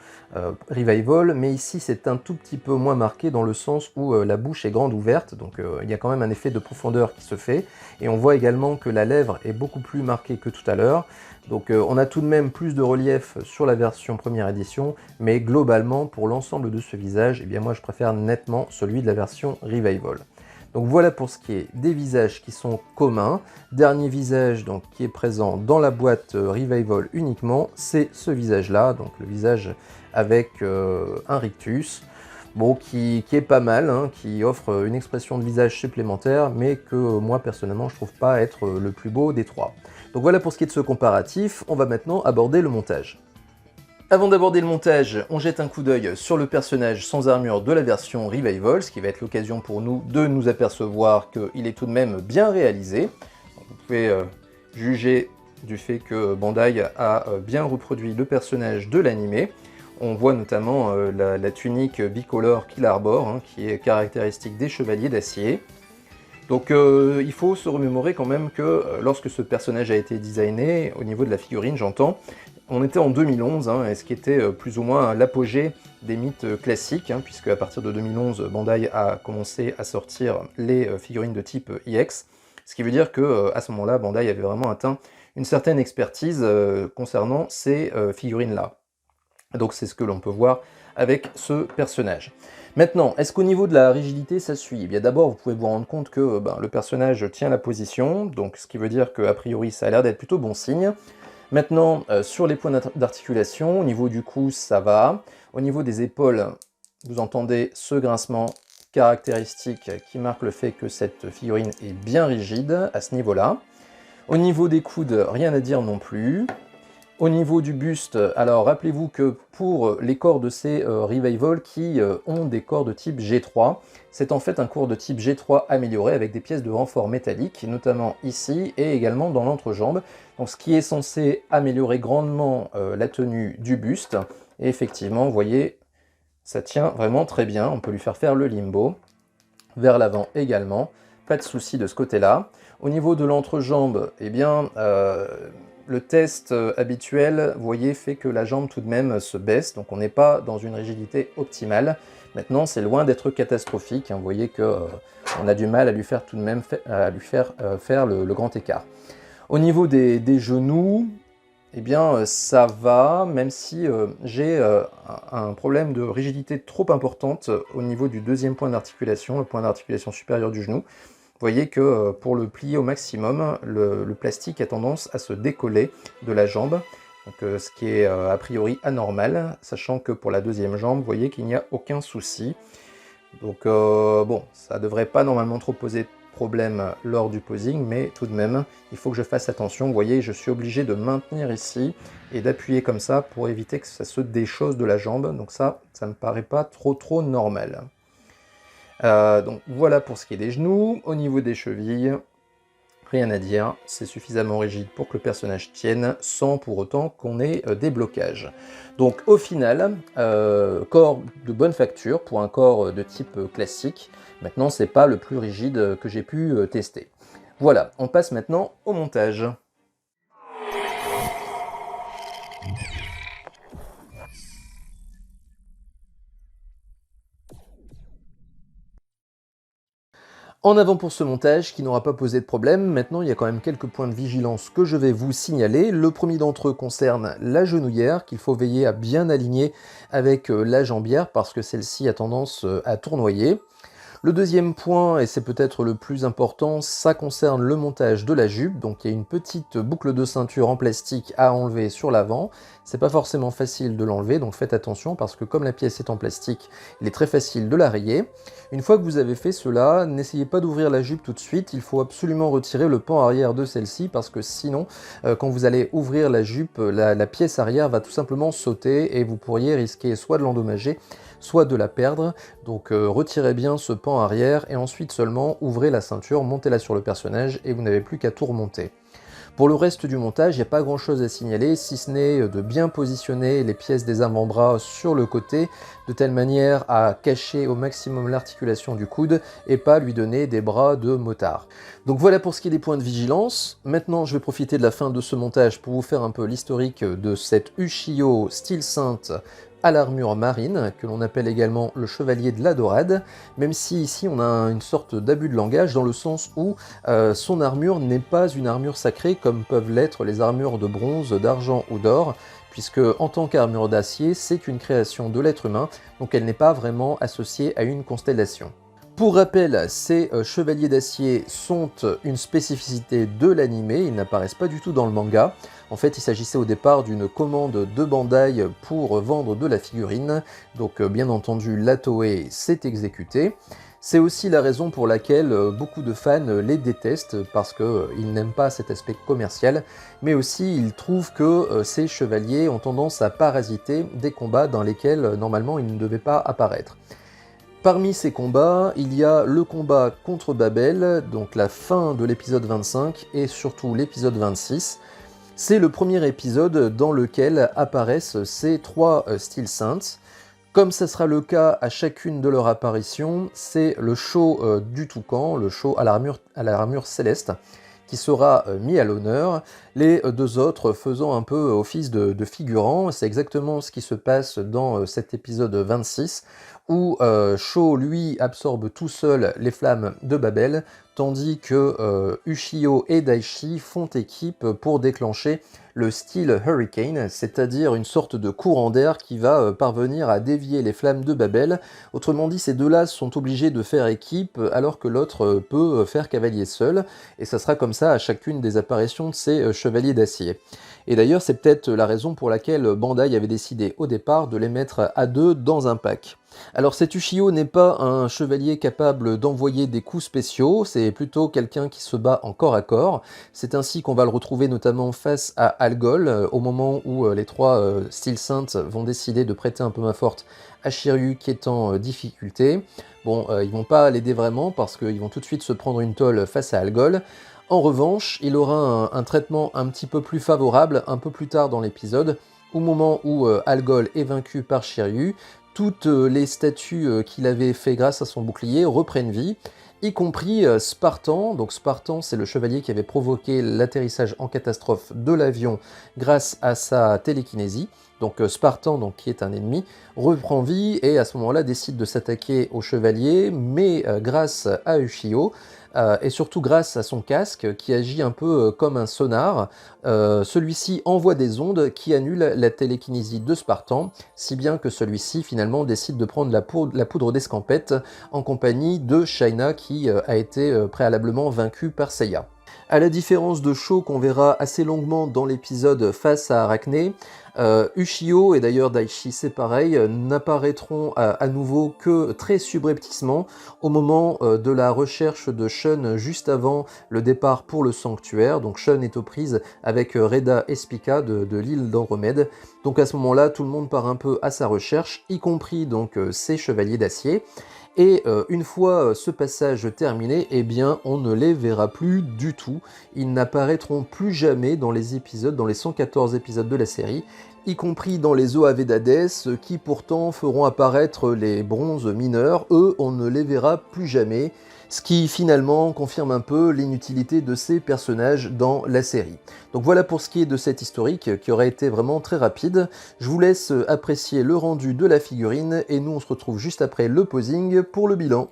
C: Revival, mais ici c'est un tout petit peu moins marqué dans le sens où la bouche est grande ouverte, donc il y a quand même un effet de profondeur qui se fait, et on voit également que la lèvre est beaucoup plus marquée que tout à l'heure, donc on a tout de même plus de relief sur la version première édition, mais globalement, pour l'ensemble de ce visage, eh bien moi je préfère nettement celui de la version Revival.
A: Donc voilà pour ce qui est des visages qui sont communs. Dernier visage donc, qui est présent dans la boîte Revival uniquement, c'est ce visage-là, donc le visage avec un rictus, bon, qui est pas mal, hein, qui offre une expression de visage supplémentaire, mais que moi personnellement je trouve pas être le plus beau des trois. Donc voilà pour ce qui est de ce comparatif, on va maintenant aborder le montage. Avant d'aborder le montage, on jette un coup d'œil sur le personnage sans armure de la version Revival, ce qui va être l'occasion pour nous de nous apercevoir qu'il est tout de même bien réalisé. Donc vous pouvez juger du fait que Bandai a bien reproduit le personnage de l'animé. On voit notamment la tunique bicolore qu'il arbore, hein, qui est caractéristique des chevaliers d'acier. Donc il faut se remémorer quand même que lorsque ce personnage a été designé, au niveau de la figurine j'entends, on était en 2011, hein, et ce qui était plus ou moins l'apogée des mythes classiques, hein, puisque à partir de 2011, Bandai a commencé à sortir les figurines de type EX, ce qui veut dire que à ce moment-là, Bandai avait vraiment atteint une certaine expertise concernant ces figurines-là. Donc c'est ce que l'on peut voir avec ce personnage. Maintenant, est-ce qu'au niveau de la rigidité, ça suit? Eh bien d'abord, vous pouvez vous rendre compte que le personnage tient la position, donc ce qui veut dire qu'a priori, ça a l'air d'être plutôt bon signe. Maintenant, sur les points d'articulation, au niveau du cou, ça va. Au niveau des épaules, vous entendez ce grincement caractéristique qui marque le fait que cette figurine est bien rigide à ce niveau-là. Au niveau des coudes, rien à dire non plus. Au niveau du buste, alors rappelez-vous que pour les corps de ces Revival qui ont des corps de type G3, c'est en fait un corps de type G3 amélioré avec des pièces de renfort métallique, notamment ici et également dans l'entrejambe. Donc ce qui est censé améliorer grandement la tenue du buste. Et effectivement, vous voyez, ça tient vraiment très bien. On peut lui faire le limbo. Vers l'avant également. Pas de souci de ce côté-là. Au niveau de l'entrejambe, eh bien... le test habituel, vous voyez, fait que la jambe tout de même se baisse, donc on n'est pas dans une rigidité optimale. Maintenant, c'est loin d'être catastrophique, hein, vous voyez qu'on a du mal à lui faire tout de même faire le grand écart. Au niveau des genoux, eh bien ça va, même si j'ai un problème de rigidité trop importante au niveau du deuxième point d'articulation, le point d'articulation supérieur du genou. Vous voyez que pour le plier au maximum, le plastique a tendance à se décoller de la jambe, donc, ce qui est a priori anormal, sachant que pour la deuxième jambe, vous voyez qu'il n'y a aucun souci. Donc bon, ça ne devrait pas normalement trop poser de problème lors du posing, mais tout de même, il faut que je fasse attention. Vous voyez, je suis obligé de maintenir ici et d'appuyer comme ça pour éviter que ça se déchausse de la jambe, donc ça ne me paraît pas trop normal. Donc voilà pour ce qui est des genoux. Au niveau des chevilles, rien à dire, c'est suffisamment rigide pour que le personnage tienne sans pour autant qu'on ait des blocages. Donc au final, corps de bonne facture pour un corps de type classique. Maintenant, c'est pas le plus rigide que j'ai pu tester. Voilà, on passe maintenant au montage. En avant pour ce montage qui n'aura pas posé de problème. Maintenant, il y a quand même quelques points de vigilance que je vais vous signaler. Le premier d'entre eux concerne la genouillère, qu'il faut veiller à bien aligner avec la jambière parce que celle-ci a tendance à tournoyer. Le deuxième point, et c'est peut-être le plus important, ça concerne le montage de la jupe. Donc il y a une petite boucle de ceinture en plastique à enlever sur l'avant. C'est pas forcément facile de l'enlever, donc faites attention parce que comme la pièce est en plastique, il est très facile de la rayer. Une fois que vous avez fait cela, n'essayez pas d'ouvrir la jupe tout de suite, il faut absolument retirer le pan arrière de celle-ci parce que sinon, quand vous allez ouvrir la jupe, la pièce arrière va tout simplement sauter et vous pourriez risquer soit de l'endommager, soit de la perdre. Donc retirez bien ce pan arrière et ensuite seulement ouvrez la ceinture, montez-la sur le personnage et vous n'avez plus qu'à tout remonter. Pour le reste du montage, il n'y a pas grand chose à signaler, si ce n'est de bien positionner les pièces des avant-bras sur le côté, de telle manière à cacher au maximum l'articulation du coude et pas lui donner des bras de motard. Donc voilà pour ce qui est des points de vigilance. Maintenant, je vais profiter de la fin de ce montage pour vous faire un peu l'historique de cette Ushio Steel Saint à l'armure marine, que l'on appelle également le chevalier de la dorade, même si ici on a une sorte d'abus de langage dans le sens où son armure n'est pas une armure sacrée comme peuvent l'être les armures de bronze, d'argent ou d'or, puisque en tant qu'armure d'acier, c'est une création de l'être humain, donc elle n'est pas vraiment associée à une constellation. Pour rappel, ces chevaliers d'acier sont une spécificité de l'anime, ils n'apparaissent pas du tout dans le manga. En fait, il s'agissait au départ d'une commande de Bandai pour vendre de la figurine, donc bien entendu la Toei s'est exécutée. C'est aussi la raison pour laquelle beaucoup de fans les détestent, parce qu'ils n'aiment pas cet aspect commercial, mais aussi ils trouvent que ces chevaliers ont tendance à parasiter des combats dans lesquels normalement ils ne devaient pas apparaître. Parmi ces combats, il y a le combat contre Babel, donc la fin de l'épisode 25 et surtout l'épisode 26. C'est le premier épisode dans lequel apparaissent ces trois Steel Saints. Comme ça sera le cas à chacune de leurs apparitions, c'est le show du Toucan, le show à l'armure céleste, qui sera mis à l'honneur, les deux autres faisant un peu office de figurants. C'est exactement ce qui se passe dans cet épisode 26, où Sho, lui, absorbe tout seul les flammes de Babel, tandis que Ushio et Daishi font équipe pour déclencher le Steel Hurricane, c'est-à-dire une sorte de courant d'air qui va parvenir à dévier les flammes de Babel. Autrement dit, ces deux-là sont obligés de faire équipe, alors que l'autre peut faire cavalier seul, et ça sera comme ça à chacune des apparitions de ces chevaliers d'acier. Et d'ailleurs, c'est peut-être la raison pour laquelle Bandai avait décidé au départ de les mettre à deux dans un pack. Alors cet Ushio n'est pas un chevalier capable d'envoyer des coups spéciaux, c'est plutôt quelqu'un qui se bat en corps à corps. C'est ainsi qu'on va le retrouver notamment face à Algol, au moment où les trois Steel Saints vont décider de prêter un peu main forte à Shiryu qui est en difficulté. Bon, ils vont pas l'aider vraiment parce qu'ils vont tout de suite se prendre une tôle face à Algol. En revanche, il aura un traitement un petit peu plus favorable un peu plus tard dans l'épisode, au moment où Algol est vaincu par Shiryu. Toutes les statues qu'il avait fait grâce à son bouclier reprennent vie, y compris Spartan. Donc Spartan, c'est le chevalier qui avait provoqué l'atterrissage en catastrophe de l'avion grâce à sa télékinésie. Donc Spartan, donc, qui est un ennemi, reprend vie et à ce moment-là décide de s'attaquer au chevalier, mais grâce à Ushio, et surtout grâce à son casque qui agit un peu comme un sonar, celui-ci envoie des ondes qui annulent la télékinésie de Spartan, si bien que celui-ci finalement décide de prendre la poudre d'escampette en compagnie de Shaina qui a été préalablement vaincue par Seiya. À la différence de Sho qu'on verra assez longuement dans l'épisode face à Arachné, Ushio et d'ailleurs Daishi c'est pareil, n'apparaîtront à nouveau que très subrepticement au moment de la recherche de Shun juste avant le départ pour le sanctuaire. Donc Shun est aux prises avec Reda et Spica de l'île d'Andromède. Donc à ce moment-là, tout le monde part un peu à sa recherche, y compris donc ces chevaliers d'acier. Et une fois ce passage terminé, eh bien, on ne les verra plus du tout. Ils n'apparaîtront plus jamais dans les épisodes, dans les 114 épisodes de la série, y compris dans les OAV d'Hadès, qui pourtant feront apparaître les bronzes mineurs. Eux, on ne les verra plus jamais, ce qui finalement confirme un peu l'inutilité de ces personnages dans la série. Donc voilà pour ce qui est de cette historique, qui aurait été vraiment très rapide. Je vous laisse apprécier le rendu de la figurine, et nous on se retrouve juste après le posing pour le bilan.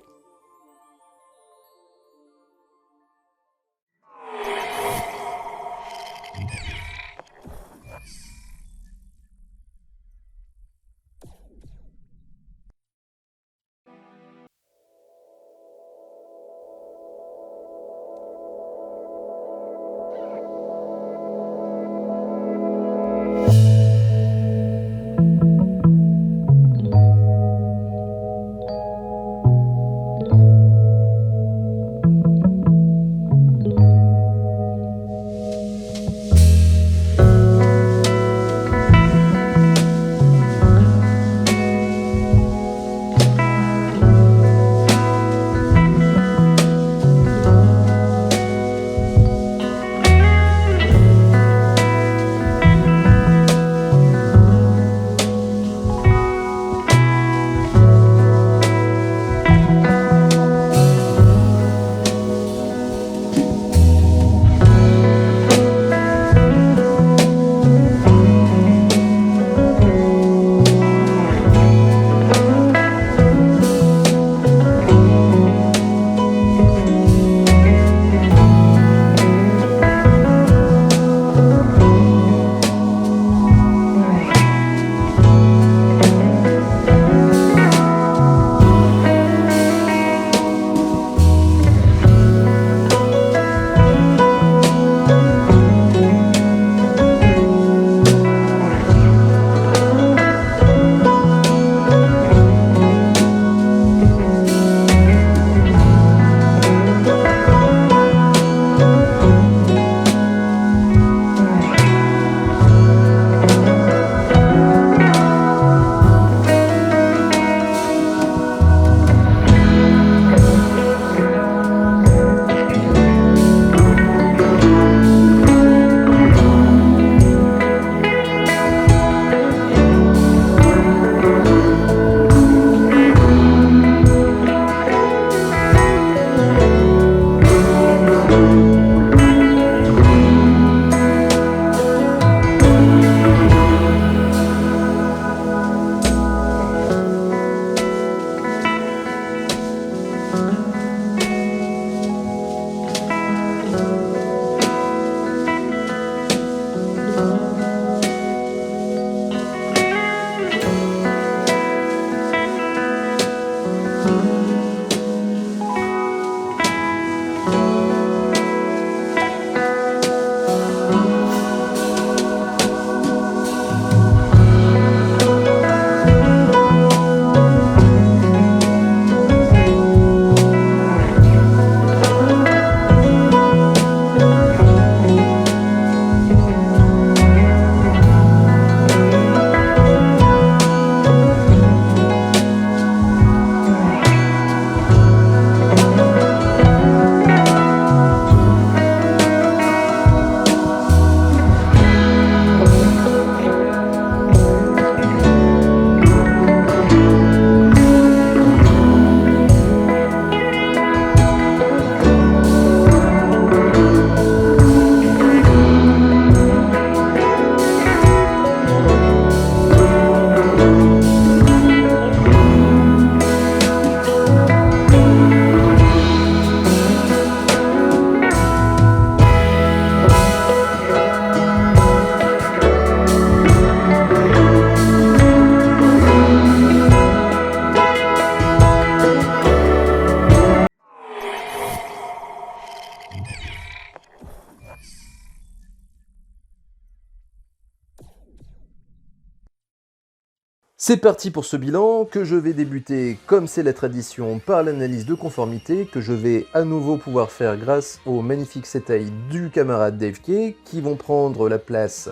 A: C'est parti pour ce bilan que je vais débuter, comme c'est la tradition, par l'analyse de conformité que je vais à nouveau pouvoir faire grâce aux magnifiques setai du camarade Dave Kay qui vont prendre la place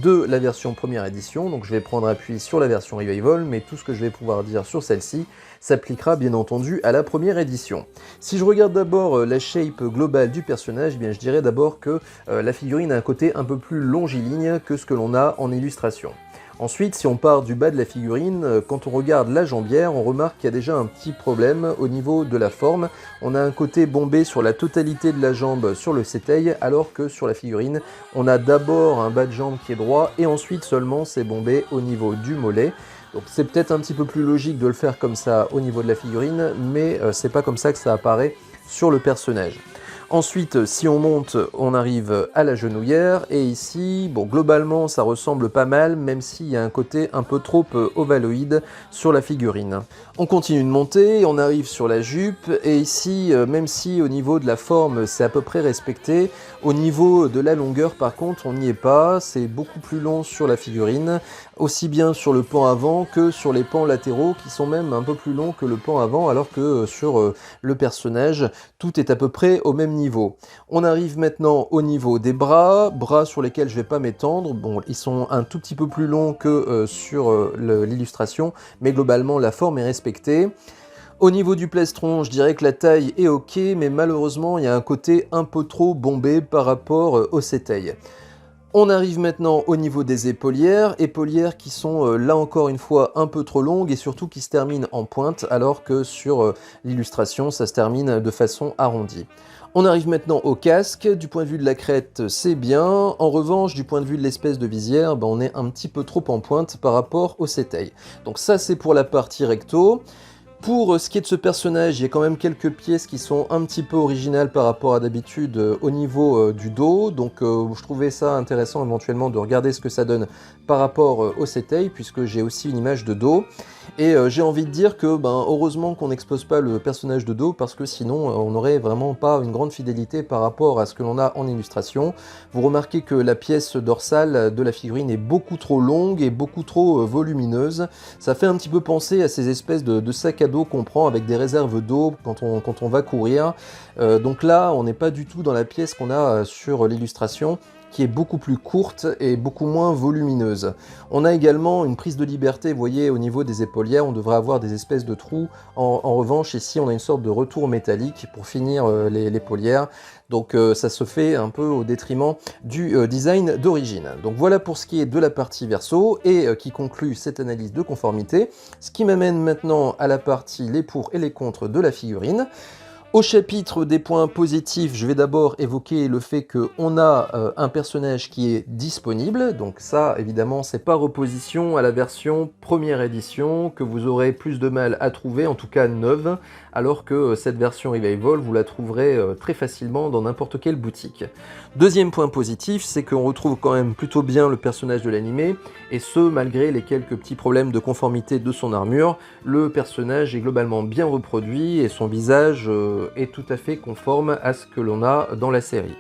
A: de la version première édition. Donc je vais prendre appui sur la version Revival, mais tout ce que je vais pouvoir dire sur celle-ci s'appliquera bien entendu à la première édition. Si je regarde d'abord la shape globale du personnage, eh bien je dirais d'abord que la figurine a un côté un peu plus longiligne que ce que l'on a en illustration. Ensuite, si on part du bas de la figurine, quand on regarde la jambière, on remarque qu'il y a déjà un petit problème au niveau de la forme. On a un côté bombé sur la totalité de la jambe sur le setai, alors que sur la figurine, on a d'abord un bas de jambe qui est droit, et ensuite seulement c'est bombé au niveau du mollet. Donc c'est peut-être un petit peu plus logique de le faire comme ça au niveau de la figurine, mais c'est pas comme ça que ça apparaît sur le personnage. Ensuite, si on monte, on arrive à la genouillère, et ici, bon, globalement, ça ressemble pas mal, même s'il y a un côté un peu trop ovaloïde sur la figurine. On continue de monter, on arrive sur la jupe, et ici, même si au niveau de la forme, c'est à peu près respecté, au niveau de la longueur, par contre, on n'y est pas, c'est beaucoup plus long sur la figurine, aussi bien sur le pan avant que sur les pans latéraux, qui sont même un peu plus longs que le pan avant, alors que sur le personnage, tout est à peu près au même niveau. On arrive maintenant au niveau des bras sur lesquels je ne vais pas m'étendre. Bon, ils sont un tout petit peu plus longs que sur l'illustration, mais globalement la forme est respectée. Au niveau du plastron, je dirais que la taille est ok, mais malheureusement il y a un côté un peu trop bombé par rapport au setai. On arrive maintenant au niveau des épaulières qui sont là encore une fois un peu trop longues et surtout qui se terminent en pointe, alors que sur l'illustration ça se termine de façon arrondie. On arrive maintenant au casque. Du point de vue de la crête, c'est bien. En revanche, du point de vue de l'espèce de visière, on est un petit peu trop en pointe par rapport au setai. Donc ça, c'est pour la partie recto. Pour ce qui est de ce personnage, il y a quand même quelques pièces qui sont un petit peu originales par rapport à d'habitude au niveau du dos, donc je trouvais ça intéressant éventuellement de regarder ce que ça donne par rapport au setai, puisque j'ai aussi une image de dos. Et j'ai envie de dire que heureusement qu'on n'expose pas le personnage de dos, parce que sinon on n'aurait vraiment pas une grande fidélité par rapport à ce que l'on a en illustration. Vous remarquez que la pièce dorsale de la figurine est beaucoup trop longue et beaucoup trop volumineuse. Ça fait un petit peu penser à ces espèces de sacs à dos qu'on prend avec des réserves d'eau quand on va courir. Donc là, on n'est pas du tout dans la pièce qu'on a sur l'illustration, qui est beaucoup plus courte et beaucoup moins volumineuse. On a également une prise de liberté, vous voyez, au niveau des épaulières, on devrait avoir des espèces de trous. En revanche, ici, on a une sorte de retour métallique pour finir l'épaulière. Donc ça se fait un peu au détriment du design d'origine. Donc voilà pour ce qui est de la partie verso et qui conclut cette analyse de conformité. Ce qui m'amène maintenant à la partie les pour et les contre de la figurine. Au chapitre des points positifs, je vais d'abord évoquer le fait qu'on a un personnage qui est disponible. Donc ça, évidemment, c'est pas opposition à la version première édition que vous aurez plus de mal à trouver, en tout cas neuve, alors que cette version Revival, vous la trouverez très facilement dans n'importe quelle boutique. Deuxième point positif, c'est qu'on retrouve quand même plutôt bien le personnage de l'animé, et ce, malgré les quelques petits problèmes de conformité de son armure. Le personnage est globalement bien reproduit et son visage est tout à fait conforme à ce que l'on a dans la série.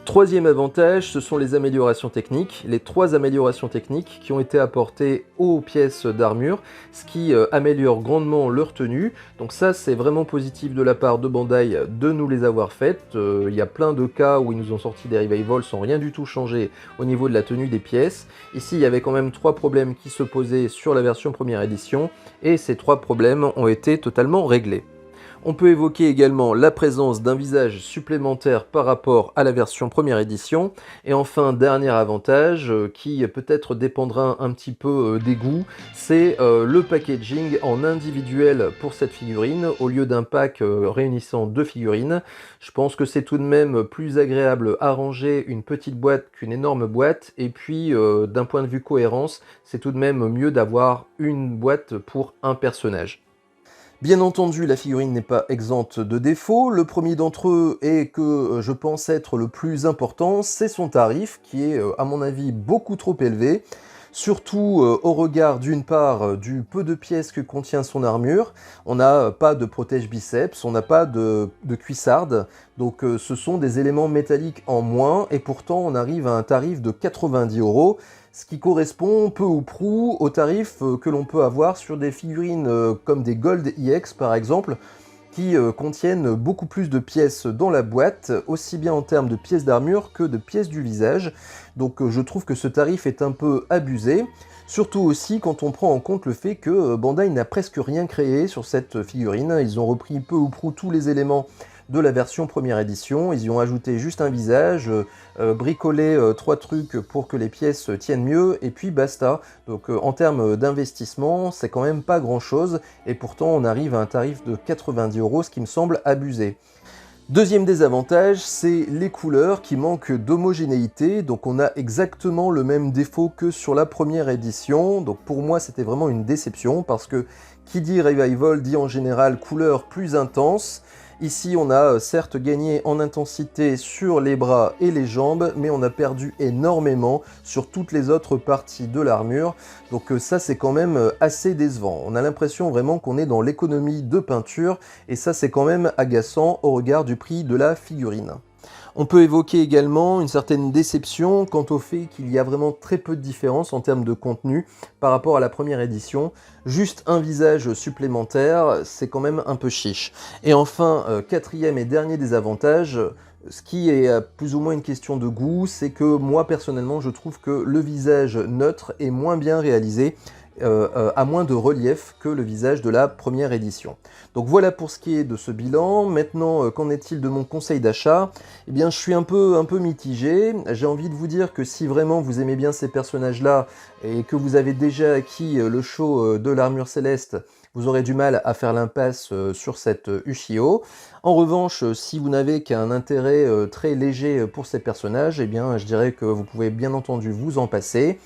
A: Troisième avantage, ce sont les améliorations techniques, les 3 améliorations techniques qui ont été apportées aux pièces d'armure, ce qui améliore grandement leur tenue. Donc ça, c'est vraiment positif de la part de Bandai de nous les avoir faites. Il y a plein de cas où ils nous ont sorti des Revival sans rien du tout changer au niveau de la tenue des pièces. Ici, il y avait quand même 3 problèmes qui se posaient sur la version première édition, et ces 3 problèmes ont été totalement réglés. On peut évoquer également la présence d'un visage supplémentaire par rapport à la version première édition. Et enfin, dernier avantage, qui peut-être dépendra un petit peu des goûts, c'est le packaging en individuel pour cette figurine, au lieu d'un pack réunissant 2 figurines. Je pense que c'est tout de même plus agréable à ranger une petite boîte qu'une énorme boîte. Et puis, d'un point de vue cohérence, c'est tout de même mieux d'avoir une boîte pour un personnage. Bien entendu, la figurine n'est pas exempte de défauts. Le premier d'entre eux, et que je pense être le plus important, c'est son tarif, qui est à mon avis beaucoup trop élevé. surtout au regard d'une part du peu de pièces que contient son armure. On n'a pas de protège biceps, on n'a pas de cuissarde, donc ce sont des éléments métalliques en moins, et pourtant on arrive à un tarif de 90 €, ce qui correspond peu ou prou au tarif que l'on peut avoir sur des figurines comme des Gold EX par exemple, qui contiennent beaucoup plus de pièces dans la boîte, aussi bien en termes de pièces d'armure que de pièces du visage. Donc je trouve que ce tarif est un peu abusé, surtout aussi quand on prend en compte le fait que Bandai n'a presque rien créé sur cette figurine. Ils ont repris peu ou prou tous les éléments de la version première édition, ils y ont ajouté juste un visage, bricolé 3 trucs pour que les pièces tiennent mieux, et puis basta. Donc en termes d'investissement, c'est quand même pas grand chose, et pourtant on arrive à un tarif de 90 €, ce qui me semble abusé. Deuxième désavantage, c'est les couleurs qui manquent d'homogénéité, donc on a exactement le même défaut que sur la première édition, donc pour moi c'était vraiment une déception, parce que qui dit Revival dit en général couleurs plus intenses. Ici on a certes gagné en intensité sur les bras et les jambes, mais on a perdu énormément sur toutes les autres parties de l'armure, donc ça c'est quand même assez décevant. On a l'impression vraiment qu'on est dans l'économie de peinture, et ça c'est quand même agaçant au regard du prix de la figurine. On peut évoquer également une certaine déception quant au fait qu'il y a vraiment très peu de différence en termes de contenu par rapport à la première édition. Juste un visage supplémentaire, c'est quand même un peu chiche. Et enfin, quatrième et dernier désavantage, ce qui est plus ou moins une question de goût, c'est que moi personnellement je trouve que le visage neutre est moins bien réalisé, a moins de relief que le visage de la première édition. Donc voilà pour ce qui est de ce bilan. Maintenant, qu'en est-il de mon conseil d'achat? Eh bien, je suis un peu mitigé. J'ai envie de vous dire que si vraiment vous aimez bien ces personnages-là et que vous avez déjà acquis le show de l'armure céleste, vous aurez du mal à faire l'impasse sur cette Ushio. En revanche, si vous n'avez qu'un intérêt très léger pour ces personnages, eh bien, je dirais que vous pouvez bien entendu vous en passer.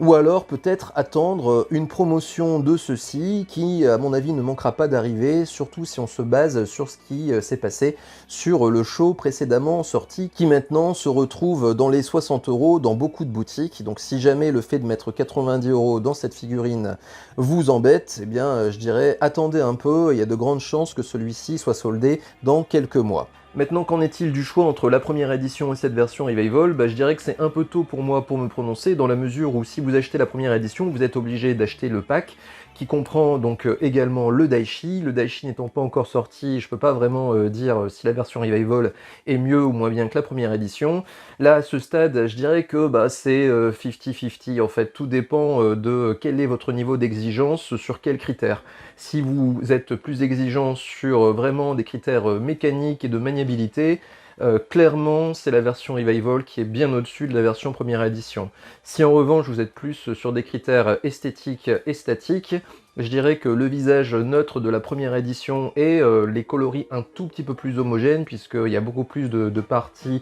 A: Ou alors peut-être attendre une promotion de ceux-ci qui, à mon avis, ne manquera pas d'arriver, surtout si on se base sur ce qui s'est passé sur le show précédemment sorti, qui maintenant se retrouve dans les 60 € dans beaucoup de boutiques. Donc si jamais le fait de mettre 90 € dans cette figurine vous embête, eh bien je dirais attendez un peu, il y a de grandes chances que celui-ci soit soldé dans quelques mois. Maintenant, qu'en est-il du choix entre la première édition et cette version Revival? Je dirais que c'est un peu tôt pour moi pour me prononcer, dans la mesure où si vous achetez la première édition, vous êtes obligé d'acheter le pack, qui comprend donc également le Daichi. Le Daichi n'étant pas encore sorti, je peux pas vraiment dire si la version Revival est mieux ou moins bien que la première édition. Là, à ce stade, je dirais que c'est 50-50, en fait. Tout dépend de quel est votre niveau d'exigence, sur quels critères. Si vous êtes plus exigeant sur vraiment des critères mécaniques et de maniabilité, clairement, c'est la version Revival qui est bien au-dessus de la version première édition. Si en revanche vous êtes plus sur des critères esthétiques et statiques, je dirais que le visage neutre de la première édition et les coloris un tout petit peu plus homogènes, puisqu'il y a beaucoup plus de parties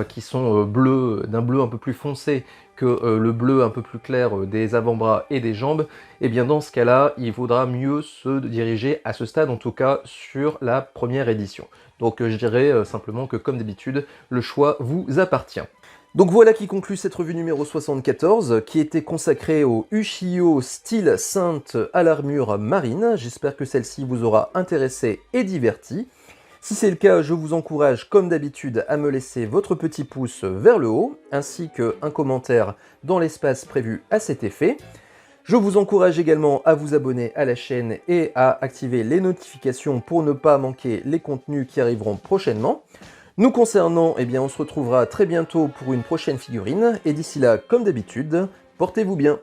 A: qui sont bleues, d'un bleu un peu plus foncé que le bleu un peu plus clair des avant-bras et des jambes, et bien dans ce cas-là, il vaudra mieux se diriger, à ce stade en tout cas, sur la première édition. Donc je dirais simplement que comme d'habitude, le choix vous appartient. Donc voilà qui conclut cette revue numéro 74, qui était consacrée au Ushio Steel Sainte à l'armure marine. J'espère que celle-ci vous aura intéressé et diverti. Si c'est le cas, je vous encourage, comme d'habitude, à me laisser votre petit pouce vers le haut, ainsi qu'un commentaire dans l'espace prévu à cet effet. Je vous encourage également à vous abonner à la chaîne et à activer les notifications pour ne pas manquer les contenus qui arriveront prochainement. Nous concernant, eh bien, on se retrouvera très bientôt pour une prochaine figurine, et d'ici là, comme d'habitude, portez-vous bien.